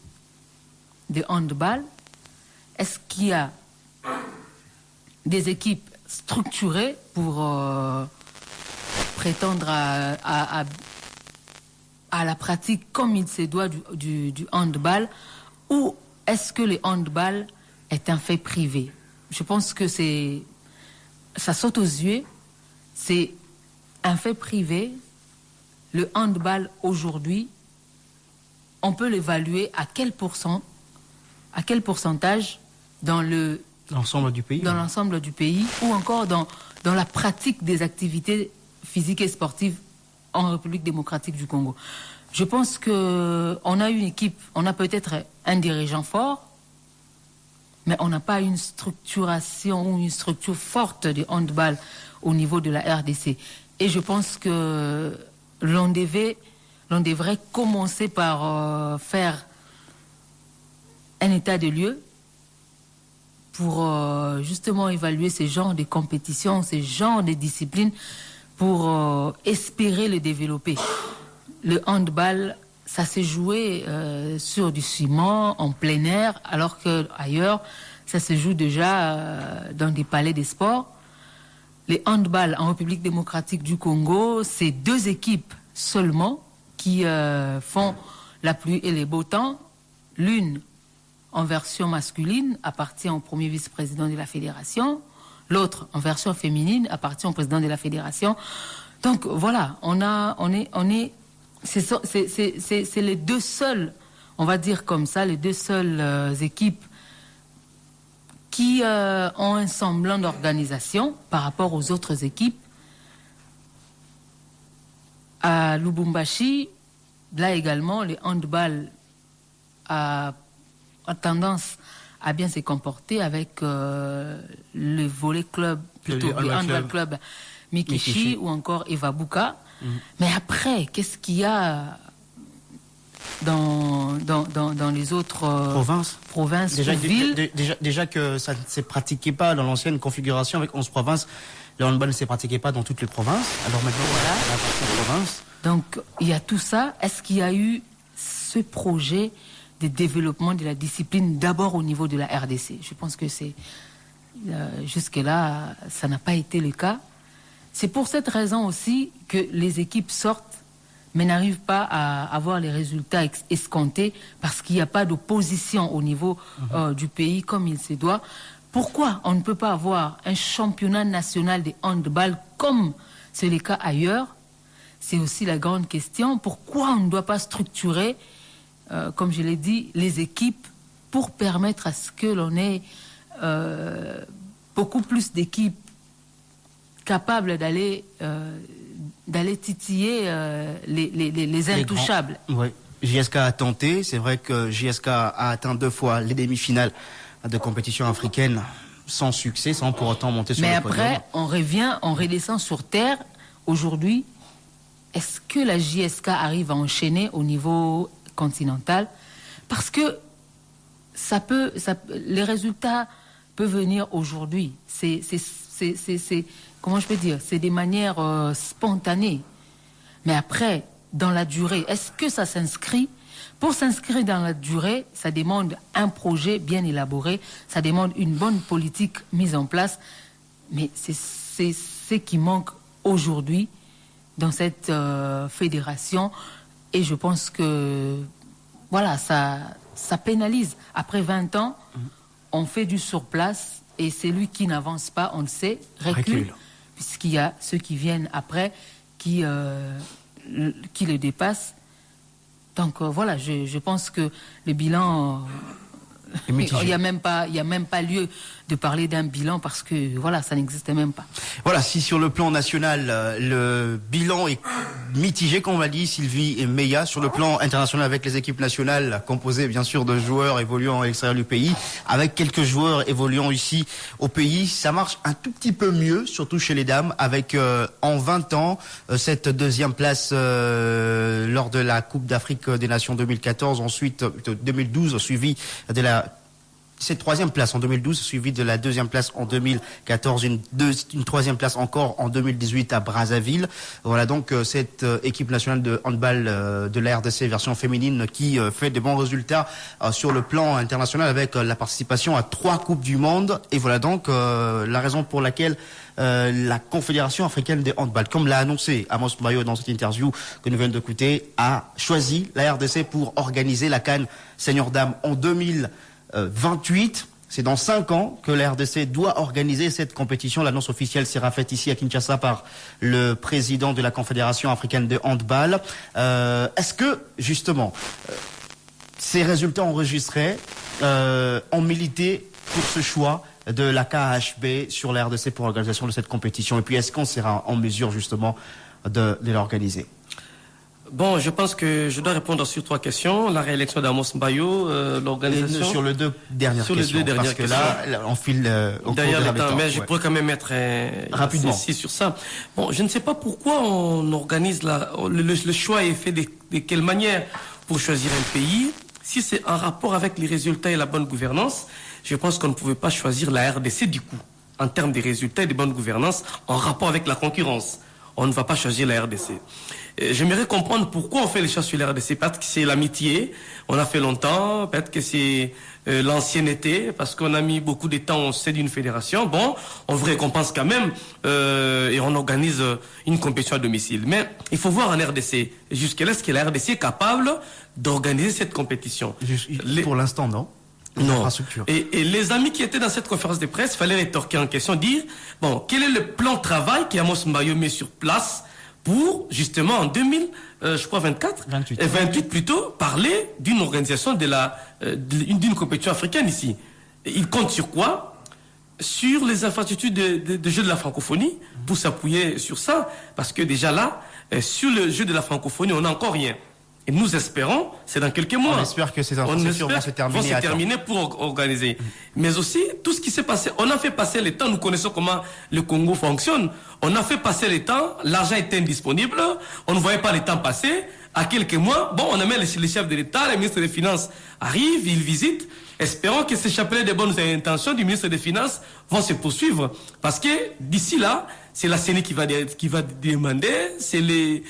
S4: de handball? Est-ce qu'il y a des équipes structurées pour prétendre à la pratique comme il se doit du handball, ou est-ce que le handball est un fait privé? Je pense que ça saute aux yeux, c'est un fait privé. Le handball aujourd'hui, on peut l'évaluer à quel pourcentage dans
S3: l'ensemble du pays,
S4: ou encore dans la pratique des activités physiques et sportives en République démocratique du Congo. Je pense qu'on a une équipe, on a peut-être un dirigeant fort, mais on n'a pas une structuration ou une structure forte de handball au niveau de la RDC. Et je pense que l'on devrait commencer par faire un état de lieu pour justement évaluer ces genres de compétitions, ces genres de disciplines, pour espérer le développer. Le handball, ça s'est joué sur du ciment, en plein air, alors qu'ailleurs, ça se joue déjà dans des palais des sports. Les handball en République démocratique du Congo, c'est 2 équipes seulement qui font la pluie et les beaux temps. L'une, en version masculine, appartient au premier vice-président de la fédération. L'autre, en version féminine, appartient au président de la fédération. Donc voilà, c'est les 2 seuls, on va dire comme ça, les 2 seules équipes qui ont un semblant d'organisation par rapport aux autres équipes. À Lubumbashi, là également, le handball a tendance à bien se comporter avec le volley club, plutôt le handball club Mikishi ou encore Evabuka. Mais après, qu'est-ce qu'il y a dans les autres provinces
S3: déjà que ça ne s'est pratiqué pas dans l'ancienne configuration avec 11 provinces, le handball ne s'est pratiqué pas dans toutes les provinces. Alors maintenant, voilà, la partie province.
S4: Donc, il y a tout ça. Est-ce qu'il y a eu ce projet de développement de la discipline d'abord au niveau de la RDC? Je pense que jusque-là, ça n'a pas été le cas. C'est pour cette raison aussi que les équipes sortent mais n'arrivent pas à avoir les résultats escomptés parce qu'il n'y a pas d'opposition au niveau du pays comme il se doit. Pourquoi on ne peut pas avoir un championnat national de handball comme c'est le cas ailleurs? C'est aussi la grande question. Pourquoi on ne doit pas structurer, comme je l'ai dit, les équipes pour permettre à ce que l'on ait beaucoup plus d'équipes capables d'aller titiller les intouchables.
S3: Oui, JSK a tenté. C'est vrai que JSK a atteint 2 fois les demi-finales de compétition africaine sans succès, sans pour autant monter sur le podium.
S4: Mais après, on redescend sur terre. Aujourd'hui, est-ce que la JSK arrive à enchaîner au niveau continental? Parce que les résultats peuvent venir aujourd'hui. Comment je peux dire? C'est des manières spontanées. Mais après, dans la durée, est-ce que ça s'inscrit? Pour s'inscrire dans la durée, ça demande un projet bien élaboré, ça demande une bonne politique mise en place. Mais c'est ce qui manque aujourd'hui dans cette fédération. Et je pense que, voilà, ça pénalise. Après 20 ans, on fait du surplace et celui qui n'avance pas, on le sait, recule. Puisqu'il y a ceux qui viennent après qui le dépassent. Donc voilà, je pense que le bilan, il n'y a même pas lieu de parler d'un bilan parce que voilà, ça n'existait même pas.
S3: Voilà, si sur le plan national, le bilan est mitigé, comme on l'a dit, Sylvie et Meya, sur le plan international avec les équipes nationales composées bien sûr de joueurs évoluant à l'extérieur du pays, avec quelques joueurs évoluant ici au pays, ça marche un tout petit peu mieux, surtout chez les dames, avec en 20 ans, cette deuxième place lors de la Coupe d'Afrique des Nations 2014, ensuite 2012, suivi de cette troisième place en 2012, suivie de la deuxième place en 2014, une troisième place encore en 2018 à Brazzaville. Voilà donc cette équipe nationale de handball de la RDC version féminine qui fait de bons résultats sur le plan international avec la participation à 3 Coupes du Monde. Et voilà donc la raison pour laquelle la Confédération africaine de handball, comme l'a annoncé Amos Mbayo dans cette interview que nous venons d'écouter, a choisi la RDC pour organiser la CAN Senior Dame en 2028. C'est dans 5 ans que la RDC doit organiser cette compétition. L'annonce officielle sera faite ici à Kinshasa par le président de la Confédération africaine de handball. Est-ce que, justement, ces résultats enregistrés ont milité pour ce choix de la KHB sur la RDC pour l'organisation de cette compétition? Et puis, est-ce qu'on sera en mesure, justement, de l'organiser?
S8: Bon, je pense que je dois répondre sur 3 questions. La réélection d'Amos Mbayo, l'organisation...
S3: Sur les 2 dernières questions.
S8: Sur les 2 dernières questions.
S3: Parce que là, on file au
S8: derrière
S3: cours de
S8: le temps, mais je pourrais quand même être
S3: rapidement
S8: ici sur ça. Bon, je ne sais pas pourquoi on organise le choix est fait de quelle manière pour choisir un pays. Si c'est en rapport avec les résultats et la bonne gouvernance, je pense qu'on ne pouvait pas choisir la RDC du coup, en termes des résultats et de bonne gouvernance, en rapport avec la concurrence. On ne va pas choisir la RDC. J'aimerais comprendre pourquoi on fait les choix sur la RDC. Peut-être que c'est l'amitié, on a fait longtemps, peut-être que c'est l'ancienneté, parce qu'on a mis beaucoup de temps au sein d'une fédération. Bon, on vous récompense quand même, et on organise une compétition à domicile. Mais il faut voir en RDC, jusqu'à est-ce que la RDC est capable d'organiser cette compétition?
S3: Pour l'instant, non.
S8: Non. Et les amis qui étaient dans cette conférence de presse, il fallait rétorquer en question, dire, bon, quel est le plan de travail qu'Amos Mbayo met sur place pour, justement, en 28 plutôt, parler d'une organisation d'une compétition africaine ici. Et il compte sur quoi? Sur les infrastructures de jeux de la francophonie, pour s'appuyer sur ça, parce que déjà là, sur le jeu de la francophonie, on n'a encore rien. Et nous espérons, c'est dans quelques mois.
S3: On espère que ces infrastructures vont se terminer
S8: pour organiser. Mais aussi, tout ce qui s'est passé, on a fait passer le temps, nous connaissons comment le Congo fonctionne. On a fait passer le temps, l'argent était indisponible, on ne voyait pas le temps passer. À quelques mois, bon, on a mis les chefs de l'État, les ministres des Finances arrivent, ils visitent. Espérons que ces chapelets de bonnes intentions du ministre des Finances vont se poursuivre. Parce que d'ici là, c'est la CENI qui va demander, c'est les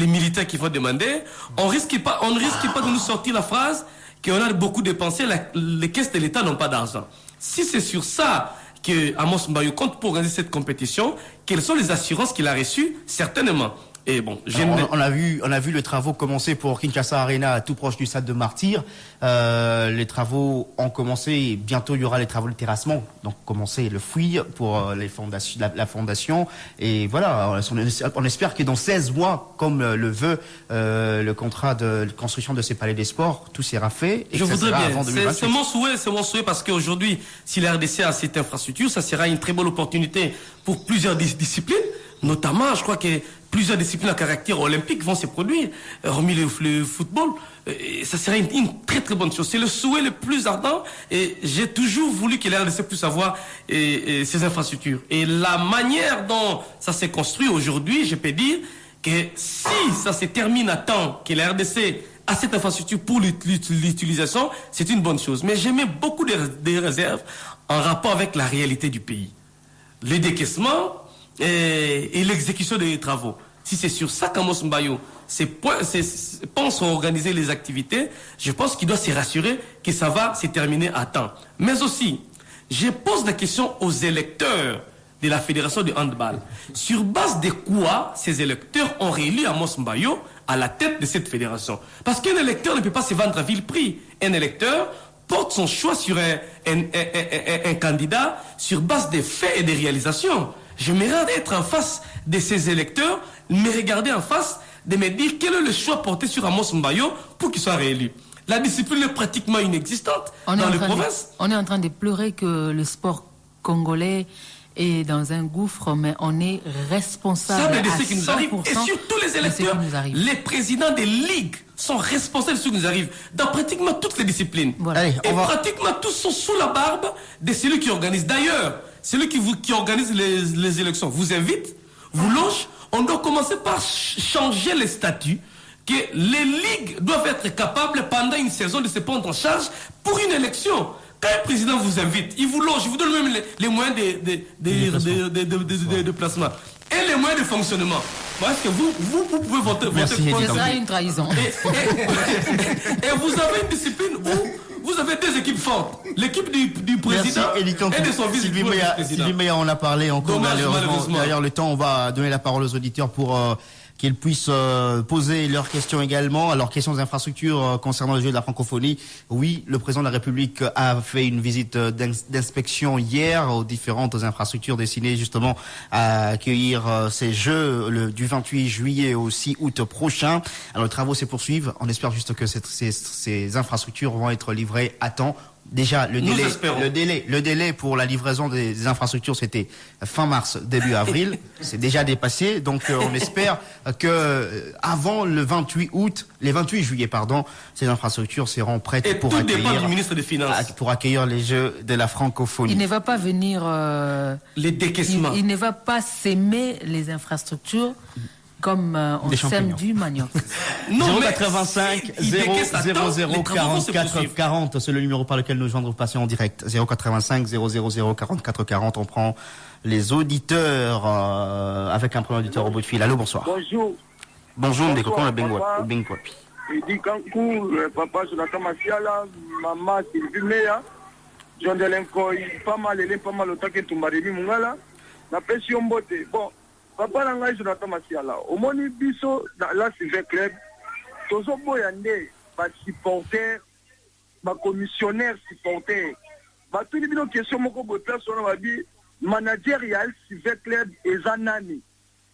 S8: militaires qui vont demander. On ne risque pas de nous sortir la phrase qu'on a beaucoup dépensé, les caisses de l'État n'ont pas d'argent. Si c'est sur ça que Amos Mbayo compte pour organiser cette compétition, quelles sont les assurances qu'il a reçues? Certainement. Et bon,
S3: on a vu les travaux commencer pour Kinshasa Arena, tout proche du stade de Martyr. Les travaux ont commencé et bientôt il y aura les travaux de terrassement. Donc commencer le fouille pour la fondation. Et voilà, on espère que dans 16 mois, comme le veut le contrat de construction de ces palais des sports, tout sera fait. Et
S8: je voudrais bien. C'est mon souhait parce qu'aujourd'hui, si la RDC a cette infrastructure, ça sera une très bonne opportunité pour plusieurs disciplines. Notamment, je crois que plusieurs disciplines à caractère olympique vont se produire, hormis le football. Et ça serait une très très bonne chose. C'est le souhait le plus ardent et j'ai toujours voulu que la RDC puisse avoir ces infrastructures. Et la manière dont ça s'est construit aujourd'hui, je peux dire que si ça se termine à temps, que la RDC a cette infrastructure pour l'utilisation, c'est une bonne chose. Mais j'ai mis beaucoup de réserves en rapport avec la réalité du pays. Le décaissement et l'exécution des travaux. Si c'est sur ça qu'Amos Mbayo pense organiser les activités, je pense qu'il doit se rassurer que ça va se terminer à temps. Mais aussi, je pose la question aux électeurs de la Fédération de handball. Sur base de quoi ces électeurs ont réélu Amos Mbayo à la tête de cette fédération? Parce qu'un électeur ne peut pas se vendre à vil prix. Un électeur, porte son choix sur un candidat sur base des faits et des réalisations. Je me regarde être en face de ces électeurs, me regarder en face, de me dire quel est le choix porté sur Amos Mbayo pour qu'il soit réélu. La discipline est pratiquement inexistante dans les provinces.
S4: On est en train de pleurer que le sport congolais est dans un gouffre, mais on est responsable
S8: de ce qui nous arrive. Et surtout les électeurs, les présidents des ligues sont responsables de ce qui nous arrive dans pratiquement toutes les disciplines.
S4: Voilà.
S3: Allez,
S8: pratiquement tous sont sous la barbe de celui qui organise. D'ailleurs, celui qui organise les élections vous invite, vous loge. On doit commencer par changer les statuts, que les ligues doivent être capables pendant une saison de se prendre en charge pour une élection. Quand un président vous invite, il vous loge, il vous donne même les moyens de placement et les moyens de fonctionnement. Parce que vous pouvez voter
S4: ce sera une trahison.
S8: Et vous avez une discipline où vous avez deux équipes fortes. L'équipe du président et de son vice-président.
S3: Sylvie Meillat, on a parlé encore. Malheureusement. Derrière le temps, on va donner la parole aux auditeurs pour qu'ils puissent poser leurs questions également. Alors, questions d'infrastructure concernant le jeu de la francophonie. Oui, le président de la République a fait une visite d'inspection hier aux différentes infrastructures destinées justement à accueillir ces jeux du 28 juillet au 6 août prochain. Alors, les travaux se poursuivent. On espère juste que ces infrastructures vont être livrées à temps. Déjà, le délai pour la livraison des infrastructures, c'était fin mars, début avril. C'est déjà dépassé. Donc, on espère que avant le 28 juillet, ces infrastructures seront prêtes
S8: et pour accueillir du ministre des Finances.
S3: Pour accueillir les Jeux de la francophonie.
S4: Il ne va pas venir
S8: les décaissements.
S4: Il ne va pas s'aimer les infrastructures comme on sème du manioc.
S3: 085 000 44 40, c'est le numéro par lequel nous joindre passions en direct. 085 000 44 40. On prend les auditeurs avec un premier auditeur au bout de fil. Allô, bonsoir.
S12: Bonjour.
S3: Bonjour, Ndeko, comment le Bengwapi?
S12: Il dit Kankou, papa Jonathan Masiala, maman Sylvie Meillat, John Delenko, pas mal au taquet Tumbaremi Mungala, la pression beauté. Bon. Papa Nanga Jonathan Masiala, au moni biso la Sylvain Club, tozo boyande, ba supporter, ba commissionnaire supporter, ba tout les questions moko bo personne va dire manager ya Sylvain Club ezanani.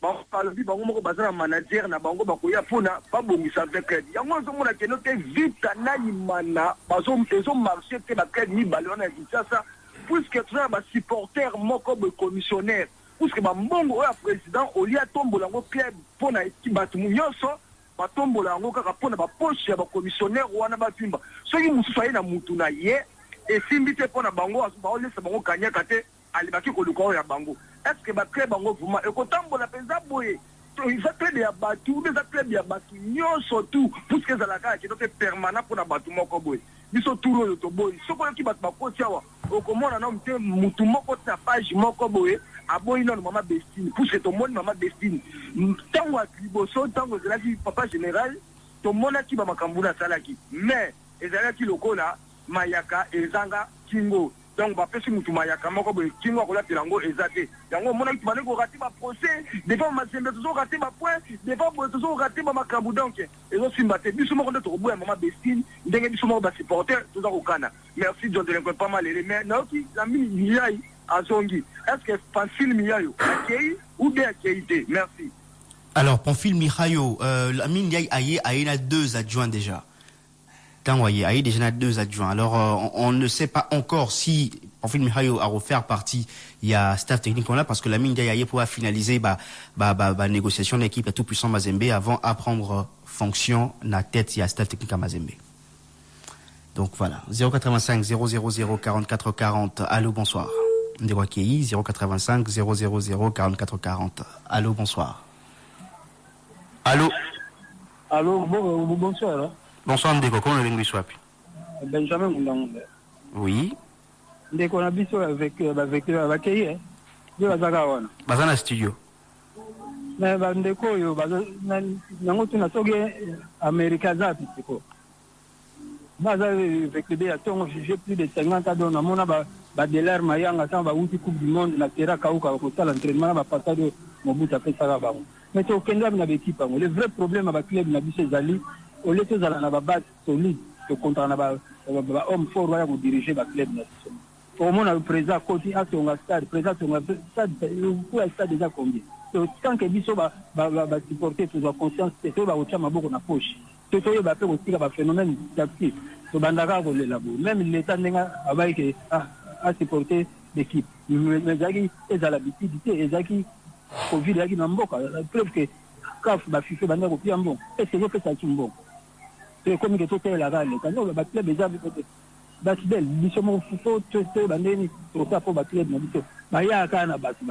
S12: Ba parle ba moko bazana manager na bango ba koya pona ba bongisa Sylvain Club. Yango zo mona keno te vite na imana, ba zo marché te ba club ni balona Kinshasa, puisque tu ba supporter moko bo commissionnaire. Parce que mbongo oya président olia tombola ngo club pona ekibatu nyonso batombola ngo kaka pona ba poche ya ba commissionnaire wana batimba soki mususu aye na mutu na ye esimbi te pona bango ba olesa bango kanyaka te alibaki koluka oya bango est-ce que ba club bango vraiment ekotambola penza boye eza club ya batu eza club ya batu nyonso tout parce que ezalaka kino te permanent pona batu moko boye biso turo yo to boye soko yoki batu bakoti awa okomona na mte mutu moko ta page moko boye aboyi non maman Bestine pour que tout le monde maman Bestine tango liboso tango zelaki papa général tout le monde qui ba makambuna salaki mais ezalaki lokola mayaka ezanga kingo donc ba pesi mutu mayaka moko boye kingo akola telango ezate yango mona ki bane ko rater ba procès devant mazembe toujours rater ba point devant boye toujours rater ba makambu donc ezo simbate biso moko ndo to boya maman Bestine ndenge biso moko ba supporter toujours okana merci John Delenko pas mal les mais naoki la mini yai Azongi, est-ce que Pamphile Mihayo accueille ou bien accueilli? Merci.
S3: Alors, Pamphile Mihayo, la mine Aye a 2 adjoints déjà. Tangoye Aye déjà 2 adjoints. Alors, on ne sait pas encore si Pamphile Mihayo a refaire partie. Il y a staff technique là parce que la mine Aye pourra finaliser négociation d'équipe à tout puissant Mazembe avant à prendre fonction na tête il y a staff technique à Mazembe. Donc voilà, 085 000 44 40. Allô, bonsoir. Ndeko Akei, 085 000 44 40. Allô, bonsoir. Allô.
S12: Allô, bonsoir. Hein?
S3: Bonsoir Ndeko, comment est-ce que vous
S12: Benjamin Moundangombe.
S3: Oui.
S12: Ndeko na biso avec Akei, hein. De Bazagawana.
S3: Bazana studio.
S12: Mais Ndeko yo nango tuna soge America zapi siko. Baza avec le dé à ton j'ai plus de 50 ans dans mon Badeler Mayanga sans va outil coupe du monde na terra kauka ko sala entraînement ba pasado mobuta pesa ba bango mais to kenda na équipe le vrai problème avec club na biso zali au lieu de zala na ba base solide to contre na ba
S13: homme fort va diriger le club national. Au moins le président côté à son stade, président son stade, le stade déjà combien. Tant que biso va supporter pour conscience, c'est que va au chama beaucoup na poche. C'est que va faire aussi un phénomène tactique. To bandaka ko le labo. Même l'état n'enga avec à supporter l'équipe. Mais zaki eza l'habitude, ezaki Covid yaki na mboka. Preuve que CAF ba FIFA banda ko pia mbon. Et c'est que ça tumbo. C'est comme que tout est là le quand on va club déjà côté. Basibel bisomo fufo to bandeni to ta po ba club na biso. Baya kana basi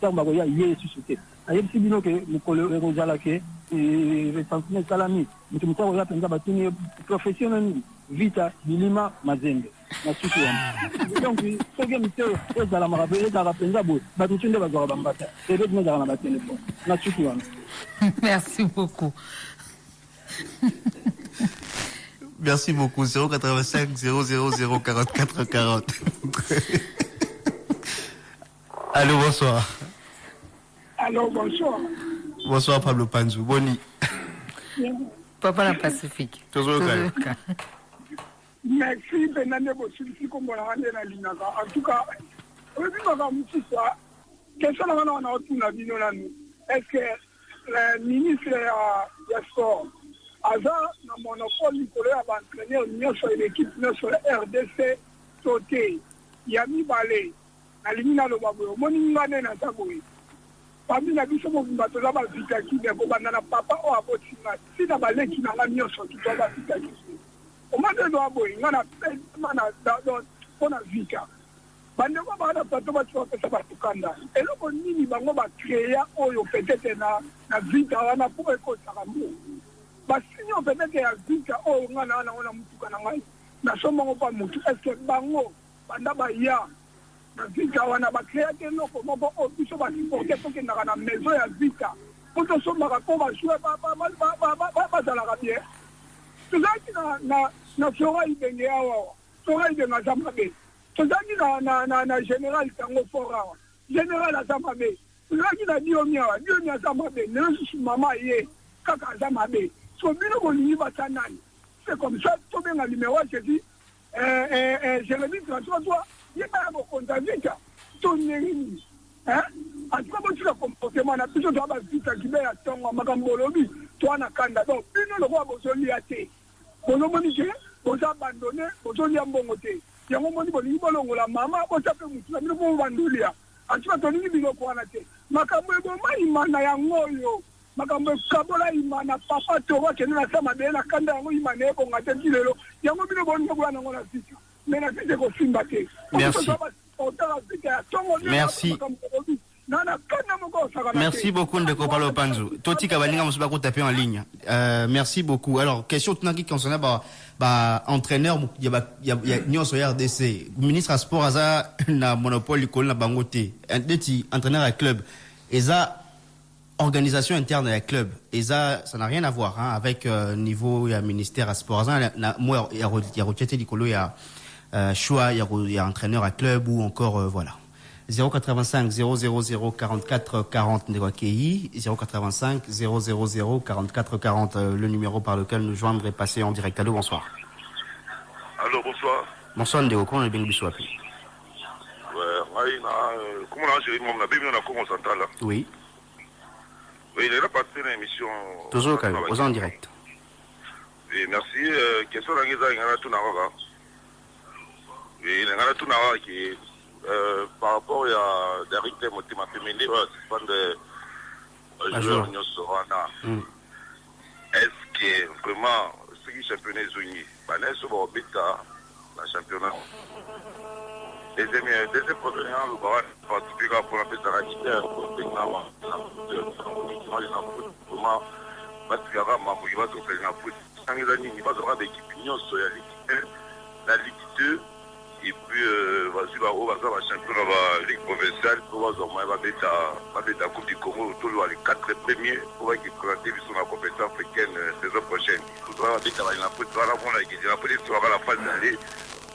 S13: tamba ko ya yesu sote. Ayeb sibino ke mukolo rozala ke repentina salami. Mutu mutako ya penza batuni professionnel vita bilima mazembe. Na suku wana. Donc ce que monsieur ezala marabe ezala penza bo batutunde bazora bambata. Et d'autres nous na ba téléphone. Na suku wana.
S4: Merci beaucoup.
S3: Merci beaucoup. 085 000 44 40. Allô, bonsoir.
S14: Allô, bonsoir.
S3: Bonsoir, Pablo Panzou. Boni.
S4: Papa la Pacifique.
S3: Toujours
S14: Merci, Benane Bossi, comme on a dit dans l'Inaka. En tout cas, on va dire ça. Qu'est-ce qu'on a autour de la vie? Est-ce que le ministre de sport a un monopole Nicolas va entraîner sur l'équipe sur la RDC sauté? Yami Balé, la ligne à l'Obabo, Moningane na Taboui. Parmi la vie, on va te la vita qui est pour banana papa ou à Botina. Si la balai qui n'a pas mis sur tout le vita qui est. Au moment de l'Obabo, on a fait on a vita. Bandeko bana pato ba twa pesa ba tukanda. Eloko nini bango ba créer oyo peut-être na vita wana pour ko tsakambo. Ba sinyo peut-être ya vita oyo ngana na ona mutuka na ngai. Na soma ngo pa mutu est-ce que bango banda ba ya na vita wana ba créer ke loko mo o biso ba supporter pour que na maison ya vita. Pour to soma ka ko ba jouer ba za la bien. Tout ça na fora ibenge awa. Fora ibenge zamabe. Tozaki na général tango fora général azamabe tozaki na diomi azamabe nesusu mama ye kaka azamabe so bino bolingi batanani c'est comme ça tobenga numéro jésus Jérémie 33 yeba ya bokonza vita tonengini atuka botika comportement na biso toa bavita kibe ya ntongo makambo olobi toa na kanda donc bino lokola bozolia te bozomoni ke boza abandonne bozolia mbongo te yango moni bolingi bolongola mama botape mutu na bino bobandulia atuka tolingi biloko wana te makambo eboma imana yango oyo makambo ekabola imana papa towa kende na sama be na kanda yango imana ebonga te ti lelo yango bino bolingi bola nango na vita mais na vita kosimba te
S3: merci merci beaucoup Ndeko Pablo Panzou. Toti Kabalinga Moussouba ko taper en ligne. Merci beaucoup. Alors question tunaki concernant entraîneur il y a nyonso RDC ministre à sport aza na monopole likolo na bangote ndeti entraîneur à club eza organisation interne à club eza ça n'a rien à voir avec niveau ya ministère à sport aza na moi ya rochete likolo ya choix ya entraîneur à club ou encore voilà 085 000 44 40 Ndekwakeyi 085 000 44 40 le numéro par lequel nous joindre est passé en direct. Allô, bonsoir.
S15: Allô, bonsoir.
S3: Bonsoir Ndeko, comment est bien bisou appelé?
S15: Ouais, comment on a géré mon abîme dans la Congo centrale?
S3: Oui.
S15: Oui, il est là passé une émission.
S3: Toujours aux en direct.
S15: Oui, merci. Question à Ngana Tunawa. Oui, Ngana Tunawa qui par rapport à Derrick Motima Femini, c'est de joueurs Nyosorana. Est-ce que vraiment ce qui est championnat Zuni, Banès ou Beta, la championnat deuxième problème, le Baran particulier pour la fête à pour le comment Bastiara Mamouiva se fait la foot. Sans les années, il va y avoir des équipes sur la Ligue 1, la Ligue 2. Et puis, vas-y, on va faire un championnat de la Ligue provinciale pour voir si on va mettre la Coupe du Congo autour des 4 premiers pour voir qu'ils présentent sur la compétition africaine saison prochaine. Il faudra mettre la foot, il faudra avoir la police, il faudra la phase d'aller.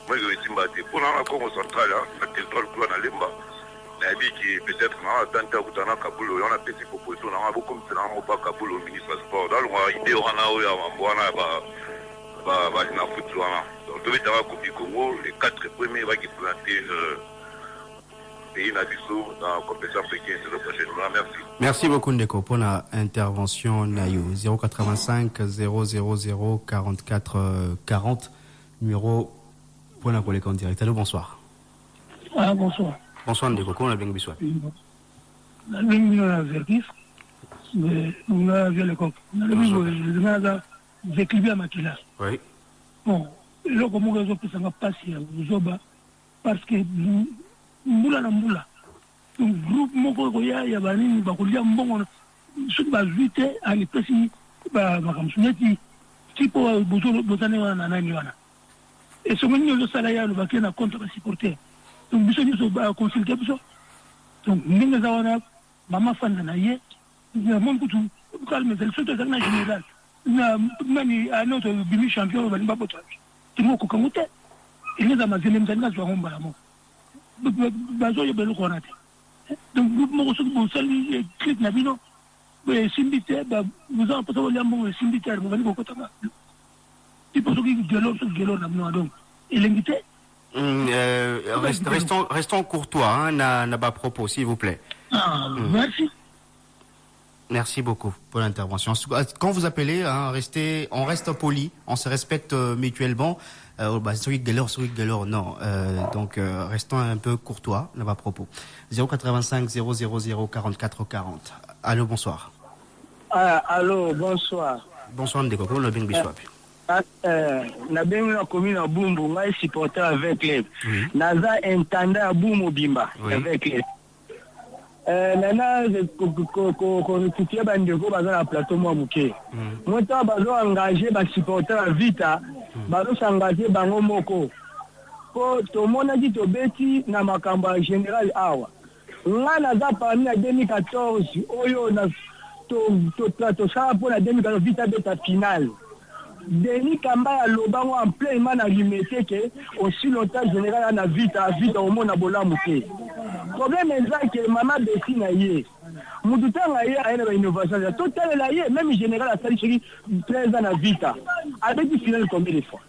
S15: Moi, je vais dire, pour la Congo centrale, la territoire le plus dans l'Emba, on a dit que peut-être on a tenté à Koutana Kaboul, on a fait des propositions, on a beaucoup de temps, on n'a pas Kaboul au ministre du Sport. Dans le mois, il y a un na foot wana. Donc tout le Coupe du Congo, les 4 premiers qui planter pays Nabiso dans la compétition africaine de la prochaine. Merci.
S3: Merci beaucoup Ndeko pour l'intervention Nayo. 085 000 44 40 numéro pour la collègue en direct. Allô, bonsoir.
S13: Ah, bonsoir.
S3: Bonsoir Ndeko, comment on a bien bisou?
S13: La ligne de Vergis, mais on a vu le coq. On a vu le Makila.
S3: Oui.
S13: Bon, là, comme on a passé à parce que Moula na Moula. Donc, groupe Moko Goya, il y a Banini, Bakolia, Mbon, ceux qui ont vite à l'époque, Bakamsuneti, qui pour Botane Nananiwana. Et ce moment, le salaire, le vaquer n'a compte pas supporter. Donc, nous sommes consultés pour ça. Donc, nous avons maman fan de Naye, nous avons beaucoup de calme, c'est le seul de la général. Nous avons un autre bimi champion, nous avons pas de qui m'a cocamoté. Et nous avons un zélim, nous avons un balamon. Bazo ya belo konate donc groupe mo so bon sali clip na bino be simbité ba vous en poto le mo simbité mo bani ko kotama tipo so ki gelo na bino donc il invité
S3: restons courtois hein, n'a pas propos s'il vous plaît.
S13: Merci.
S3: Merci beaucoup pour l'intervention. Quand vous appelez, hein, on reste poli, on se respecte mutuellement. Non. Donc, restons un peu courtois, n'a pas propos. 085 000 44 40. Allô, bonsoir.
S16: Allô, bonsoir.
S3: Bonsoir, Ndeko. Comment le bien bisouap?
S16: Na bien la commune à Bumbu, moi supporter avec les. Naza intendant à Bumbu Bimba avec les. Nana kotiye bandeko baza na plateau mwa muke mota bazo engagé ba supporter à Vita bazo s'engager bango moko po to monaki to beti na makambo ya général awa nga naza parmi na 2014 oyo na to sala po na 2014 Vita beta finale Denis Kamba ya lobango en plein man alimete ke aussi longtemps général na Vita au mona bola muke. Problème est que maman Bessi na yé. Mutu tanga yé a une innovation. Total la yé même général a sali chéri 13 ans na Vita. Avec du final combien de fois.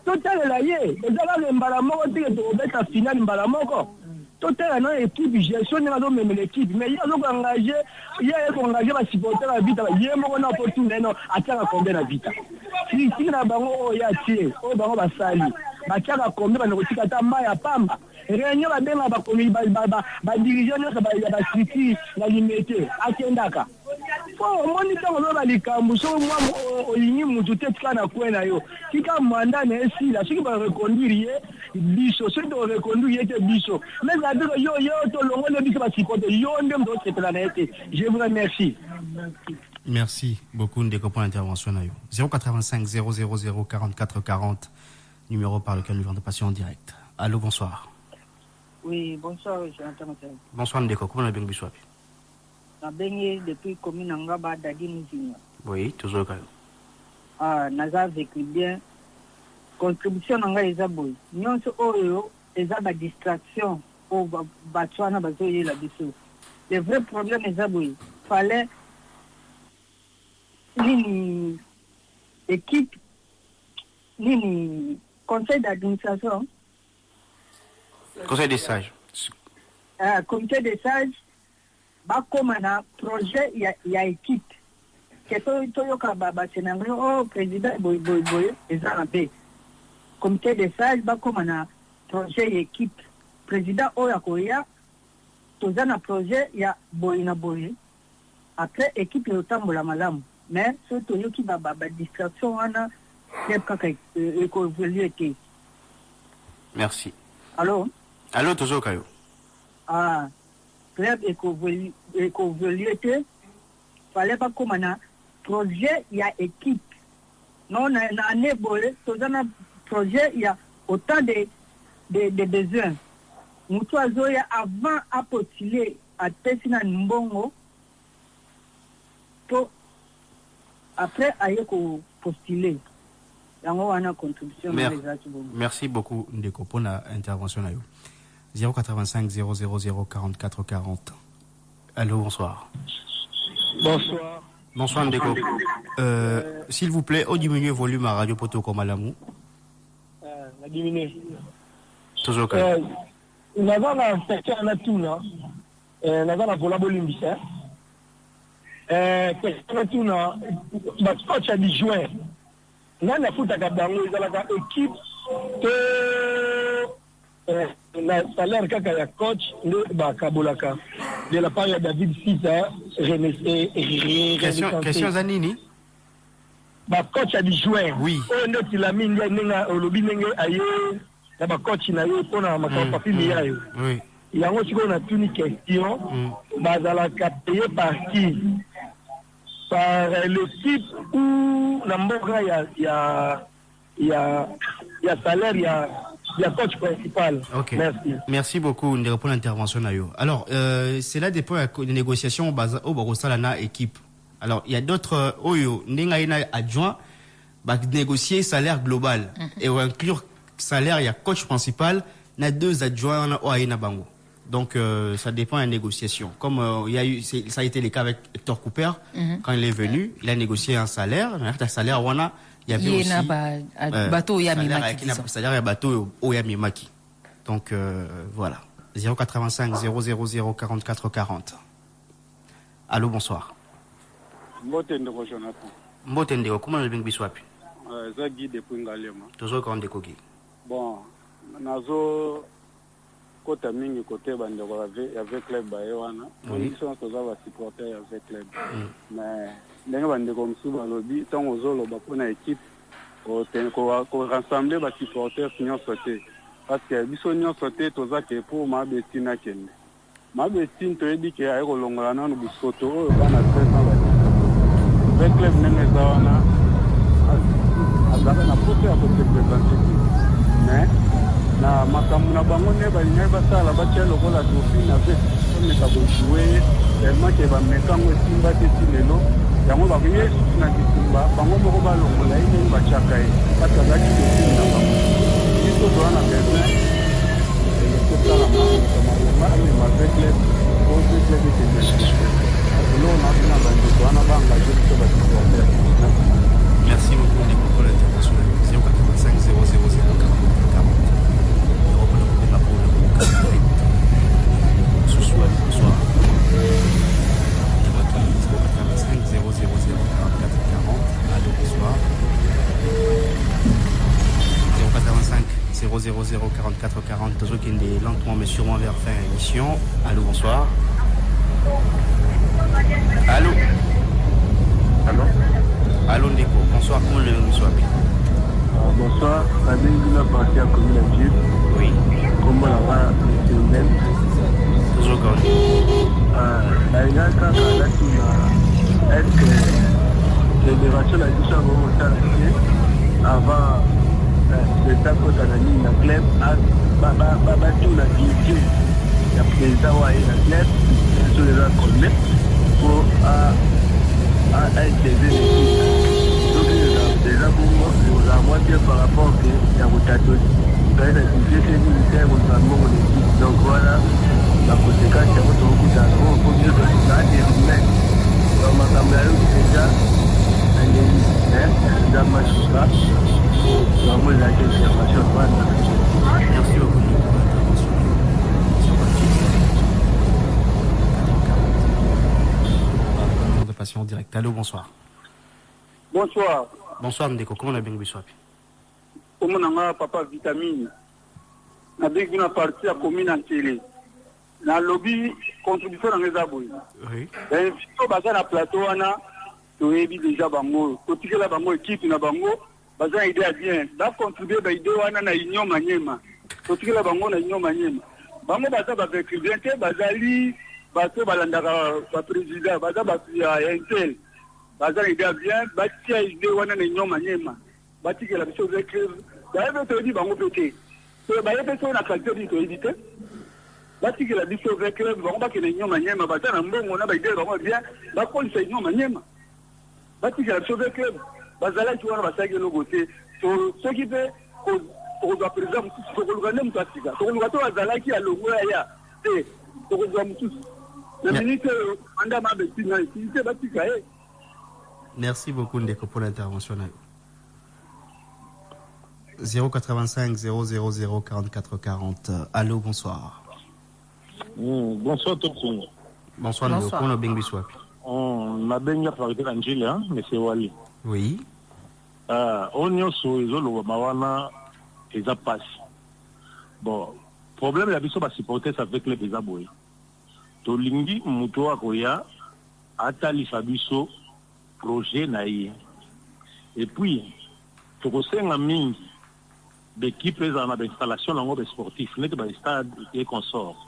S16: Total la yé, ezala le mbala moko te to beta final mbala moko. Total na équipe gestion na do même l'équipe mais il a donc engagé ba supporter à Vita yé moko na opportunité no ataka combien na Vita. Si na bango ya tie o bango basali bakaka combien ba nokotika ta maya pamba réunion ba benga ba komi ba dirigeant na ba structure na limité akendaka po moni tango ba likambu so mwa olingi mutu tetka na kwena yo tika manda na esi la siki ba reconduire biso so do reconduire te biso mais la dire yo to longo le biso ba supporter yo ndem do cette planète. Je vous remercie.
S3: Merci beaucoup Ndeko pour l'intervention. 085 000 44 40, numéro par lequel nous venons de passer en direct. Allô, bonsoir.
S17: Oui, bonsoir, j'entends.
S3: Bonsoir Ndeko, comment on a bien bisouap?
S17: Na benye depuis commune Ngaba Dadi Muzinga.
S3: Oui, toujours le cas.
S17: Ah, naza vécu bien. Contribution nanga eza boy. Nyonso oyo eza ba distraction o batwana bazoye la biso. Le vrai problème eza boy. Fallait nini équipe nini conseil d'administration
S3: conseil des sages
S17: comité des sages bakoma na projet ya équipe que toyoka basenango o président boy eza na be comité des sages bakoma na projet ya équipe président oyo akoya toza na projet ya boy na boy après équipe yotambola malamu. Mais surtout yoki ba distraction wana club kaka évoluer ke.
S3: Merci.
S17: Allô
S3: toujours kayo.
S17: Club évoluer ke fallait pas comme na projet ya équipe. Non na année bolé toza na projet ya autant de besoins. Mutu azoya avant à postuler à Tessina Mbongo pour après aye ko postuler yango wana contribution.
S3: Merci beaucoup Ndeko pour l'intervention là. 085 000 44 40. Allô, bonsoir.
S16: Bonsoir.
S3: Bonsoir Ndeko. S'il vous plaît, au diminuer le volume à Radio Poto comme à l'amour.
S13: La diminuer.
S3: Toujours calme.
S13: Nous avons un secteur à tout là. Nous avons un volant bolimbis. Secteur à tout là. Le coach a dit jouer. Nous avons un foot à Gabango. Nous avons une équipe que le salaire qu'a le coach de Kabolaka. De la part de David Sita,
S3: Question Zanini.
S13: Le coach a dit jouer.
S3: Oui.
S13: On a dit la mine, on a dit ailleurs. Le coach n'a eu pour la famille.
S3: Oui.
S13: Il y a aussi une question. Bazalaka payé par qui? Par l'équipe ou il y a salaire, il y a coach principal.
S3: Ok.
S13: Merci.
S3: Merci beaucoup de répondre à l'intervention. Alors, c'est là des points de négociation au Barosalana équipe. Alors, il y a d'autres adjoints qui négocient salaire global et on inclure salaire, il y a coach principal, il y a 2 adjoints au Aïna Bango. Donc, ça dépend de la négociation. Comme il y a eu, ça a été le cas avec Hector Cooper, quand il est venu, il a négocié un salaire. Un salaire, il y avait aussi
S4: bateau Yamimaki.
S3: C'est-à-dire il y a bateau au Yamimaki. Donc voilà. 085 000 44 40. Allô, bonsoir.
S18: Mbotendeko Jonathan.
S3: Mbotendeko, comment le bingbi swapi?
S18: Zagi depuis Ngalema.
S3: Toujours quand on kogi.
S18: Bon, nazo kota mingi côté bandeko avec club bayewana. Oui. Ils sont tous supporters avec club. Mais ndenge bandeko msuba balobi tant ozolo bapona équipe ko rassembler ba supporters nyonso te. Parce que biso nyonso te toza ke pour ma bestina kende. Ma bestin to edi ke ay kolongola nanu bisoto oyo bana 13 ans ba. Avec club nene zawana. Azaka na pote a côté présenter. Mais na makambo na bango ne balingai basala batia lokola dauphine avec omeka kojouer tellement ke bamekango esimba te ti lelo yango bakoye susu na kisimba bango moko balongola ye ndenge batiaka ye kasi azalaki dauphine na bango biso toza na besoin tosala malonga amema avec le oekleb ekende eloko natina bandeko wana baengage biso basupporter.
S3: Merci beaucoup Ndeko pour l'intervention. 085 000 40. Ce soir, bonsoir. 085 000 44 40. Allô, bonsoir. 085 000 44 40. Toujours qui est lentement mais sûrement vers fin émission. Allô, bonsoir. Allô.
S18: Allô.
S3: Allô, Ndeko. Bonsoir, comment le bonsoir.
S18: Bonsoir, Fabien Gula parti à commune à Dieu.
S3: Oui.
S18: Comment la va, monsieur Ndel?
S3: Toujours quand
S18: est-ce que la fédération a dit ça avant le taco dans la ligne de club, tout la vie, la président a eu la club, sur les gens qu'on met pour intégrer l'équipe. Déjà pour moi, nous avons moins bien par rapport à la rotation. Donc voilà, la conséquence c'est votre coup d'argent, il faut mieux que ça termine. Donc ma caméra déjà, elle est dans ma chouka. Vraiment la question.
S3: Merci beaucoup. De patient direct. Allô, bonsoir.
S18: Bonsoir.
S3: Bonsoir Ndeko, comment on a bien vu ça?
S18: Comment on a papa vitamine? Na bien vu na partie à commune en télé. Na lobby contribution dans les abonnés.
S3: Oui.
S18: Et si baza na plateau wana, to ebi déjà bango. Côté la bango équipe na bango, baza idée bien. Da contribuer ba idée wana na union manyema. Côté la bango na union manyema. Bango baza ba président bazali bato balandaka ba président baza ba intel. Baza idée bien, batia idée wana na union manyema. Batika la biso avec d'ailleurs to di bango pété. So ba yete so na qualité di to éditer. Batika la biso avec bango ba ke na union manyema baza na mbongo na ba idée bango bien, ba ko sa union manyema. Batika la biso avec bazala ki wana basaki no gote. So ce qui fait on doit présenter tout ce que nous pratiquons. Donc nous avons bazala ki a longo ya te to ko do mutu. Le ministre anda ma besina ici batika
S3: Merci beaucoup, Ndeko, pour l'intervention. 085 000 44 40. Allô, bonsoir.
S19: Bonsoir, Tokong.
S3: Bonsoir, Ndeko. On a bien bisouapi.
S19: On a bien parlé d'Angèle, mais c'est Wali.
S3: Oui.
S19: On y a sur les autres, Mawana, et ça passe. Bon, problème, la biso va supporter ça avec les Bézaboué. Tolingi, Moutoua, Koya, Atali Fabiso, projet naïe. Et puis, tu sais, en mine, l'équipe est en installation dans le sportif, n'est pas le stade et consort.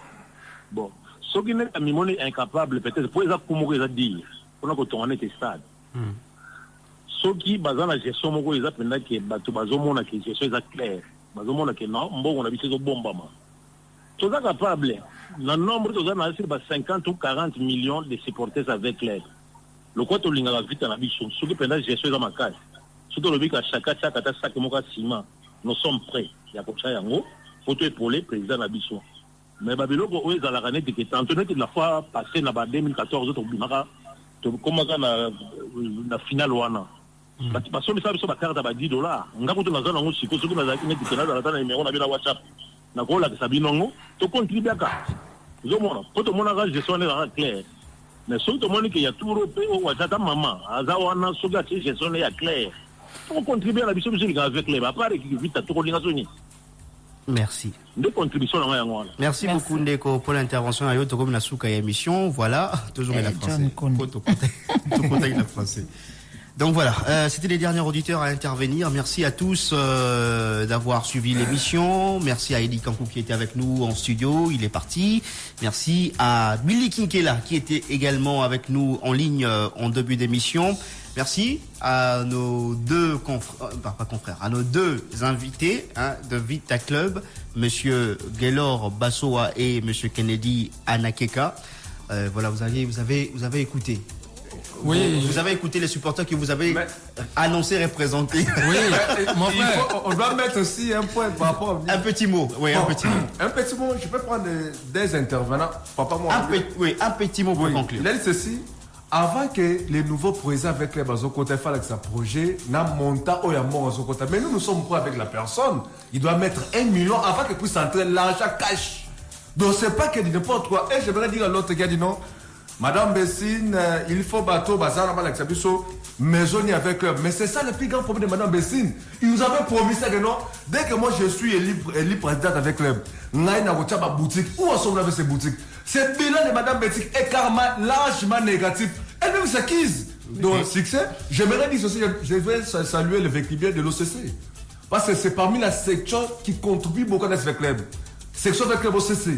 S19: Bon, ce qui n'est pas incapable, peut-être, pour les accumuler, dire, pour qu'on tourne les stades. Ce qui, basant la gestion, ils appellent que Bato Bazomo, la gestion est claire. Bazomo, la non, on a vu ce bombardement. Tout ça capable, le nombre de gens, c'est 50 ou 40 millions de supporters avec l'aide. Le quoi tu l'as vite en ambition, ce qui pendant la gestion dans ma case. Surtout le but à chaque ciment, nous sommes prêts. Il y a pour ça, pour te épauler, président d'ambition. Mais Babylone, où est la ranette qui est en train de la fois passée dans 2014, comment la finale ouana. Parce que ça, c'est carte à $10. On a coûté dans un an, si vous avez un numéro, on a un WhatsApp. On a coûté la Sabinongo, tu contribues à ça. Quand tout le monde a gestion clair. Mais si tout le monde qui a tout repéré au WhatsApp, maman, à Zawana, ce gars qui gestion est clair. Pour contribuer à la mission avec les papas qui vite à tout le.
S3: Merci. Merci beaucoup, Ndeko, pour l'intervention à Yoto comme la souka émission. Voilà, toujours la français. Tout contact la français. Donc voilà, c'était les derniers auditeurs à intervenir. Merci à tous d'avoir suivi l'émission. Merci à Eddie Kankou qui était avec nous en studio, il est parti. Merci à Billy Kinkela qui était également avec nous en ligne en début d'émission. Merci à nos deux confrères, à nos deux invités de Vita Club, Monsieur Gaylor Bassoa et Monsieur Kennedy Anakeka. Voilà, vous avez écouté. Oui. Vous avez écouté les supporters que vous avez annoncé représenter.
S7: Oui, mon frère. On doit mettre aussi un point par rapport à...
S3: Un petit mot. Oui, bon, un petit mot.
S7: Un petit mot, je peux prendre des intervenants. Papa, moi.
S3: Un petit mot pour conclure.
S7: Il a dit ceci. Avant que les nouveaux présidents avec les Bazokota fassent avec sa projet, n'a monté au Yamon Bazokota. Mais nous sommes prêts avec la personne. Il doit mettre 1 million avant qu'il puisse entrer l'argent cash. Donc c'est pas qu'il dit n'importe quoi. Et j'aimerais dire à l'autre qui a dit non. Madame Bessine, il faut bateau, bazar, maison avec eux. Mais c'est ça le plus grand problème de Madame Bessine. Il nous avait promis ça que non. Dès que moi je suis élu présidente avec eux, n'a pas boutique. Où sont-nous avec ces boutiques? Ce bilan de Madame Bessine est carrément largement négatif. Elle-même s'acquise. Donc, succès, j'aimerais dire ceci, je vais saluer le vectibien de l'OCC. Parce que c'est parmi la section qui contribue beaucoup à ce club. Section avec club OCC.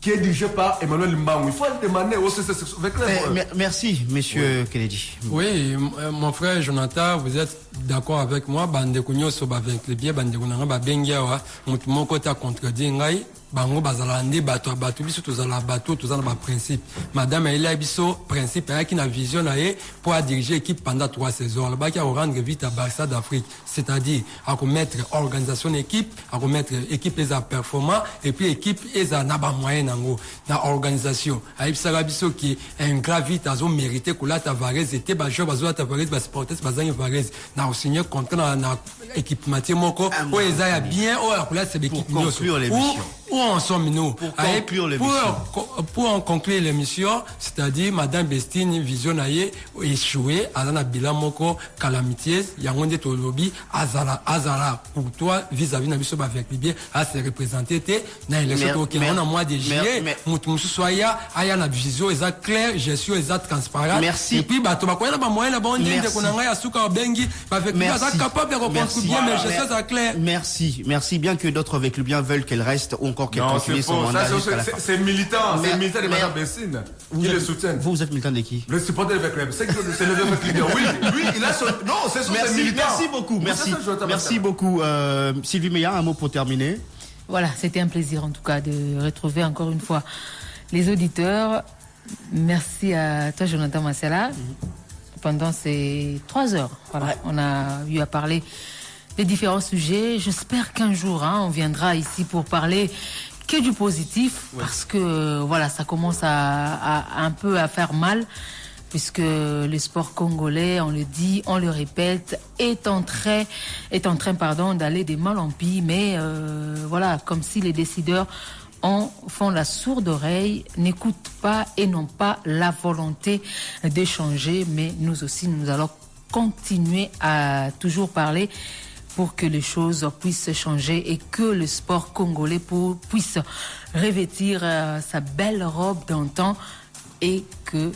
S7: Qui est dirigé par Emmanuel Mbangou. Il faut le demander au CC avec les...
S3: Merci, monsieur Kennedy.
S5: Oui, mon frère Jonathan, vous êtes d'accord avec moi. Bande Kunyo Soba avec les biens, Bande Kunanga, Babengiawa, mon côté contredit Ngai, Bango Bazalandi, Bato, Biso, tous à la bateau, tous à la principe. Madame Elia Biso, principe, qui a vision pour diriger l'équipe pendant 3 saisons. Le bac à rendre vite à Barça d'Afrique. C'est-à-dire, à remettre organisation d'équipe, à remettre équipe et à performant, et puis équipe et à naba moyen dans l'organisation. Aïb Sarabiso qui est un gravite à zone mérité que là Tavares était bajou bazo Tavares bas sportif bazang Tavares na au signé contrat na équipementier moko ou ezaya bien ou là c'est l'équipe
S3: pour conclure l'émission.
S5: Où en sommes-nous
S3: pour
S5: conclure l'émission, c'est-à-dire Madame Bestine visionnaire échoué à la bilan moko calamité yangonde to lobby azara pour toi vis-à-vis na biso avec bien à se représenter na élection qui on a mois de juillet mutu soya aya na vision exact clair gestion exact transparent et puis bato ba koyana ba moyen na bon ndenge ko na ngai asuka bengi avec bien capable de recontribuer mais gestion ça clair.
S3: Merci bien que d'autres avec le bien veulent qu'elle reste encore quelques minutes son mandat.
S7: C'est militant de Madame Bessine qui le soutiennent.
S3: Vous êtes militant de qui?
S7: Le supporter de club. C'est le club. Oui, il a son... Non, c'est son militant.
S3: Merci beaucoup. Sylvie Meillat, un mot pour terminer.
S4: Voilà, c'était un plaisir en tout cas de retrouver encore une fois les auditeurs. Merci à toi Jonathan Massala. Pendant ces 3 heures, voilà, on a eu à parler des différents sujets. J'espère qu'un jour, on viendra ici pour parler que du positif, parce que voilà, ça commence à un peu à faire mal. puisque le sport congolais, on le dit, on le répète, est en train d'aller de mal en pis, mais voilà, comme si les décideurs font la sourde oreille, n'écoutent pas et n'ont pas la volonté d'échanger, mais nous aussi, nous allons continuer à toujours parler pour que les choses puissent changer et que le sport congolais puisse revêtir sa belle robe d'antan et que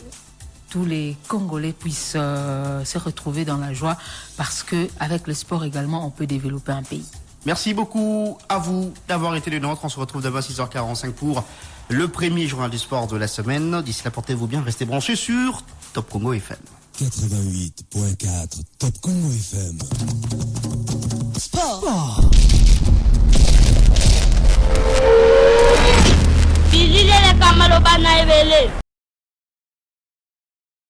S4: tous les Congolais puissent se retrouver dans la joie, parce que avec le sport également, on peut développer un pays.
S3: Merci beaucoup à vous d'avoir été des nôtres. On se retrouve demain à 6h45 pour le premier journal du sport de la semaine. D'ici là, portez-vous bien, restez branchés sur Top Congo FM.
S20: 88.4 Top Congo FM. Sport.
S21: Bilile le kamalo bana evele.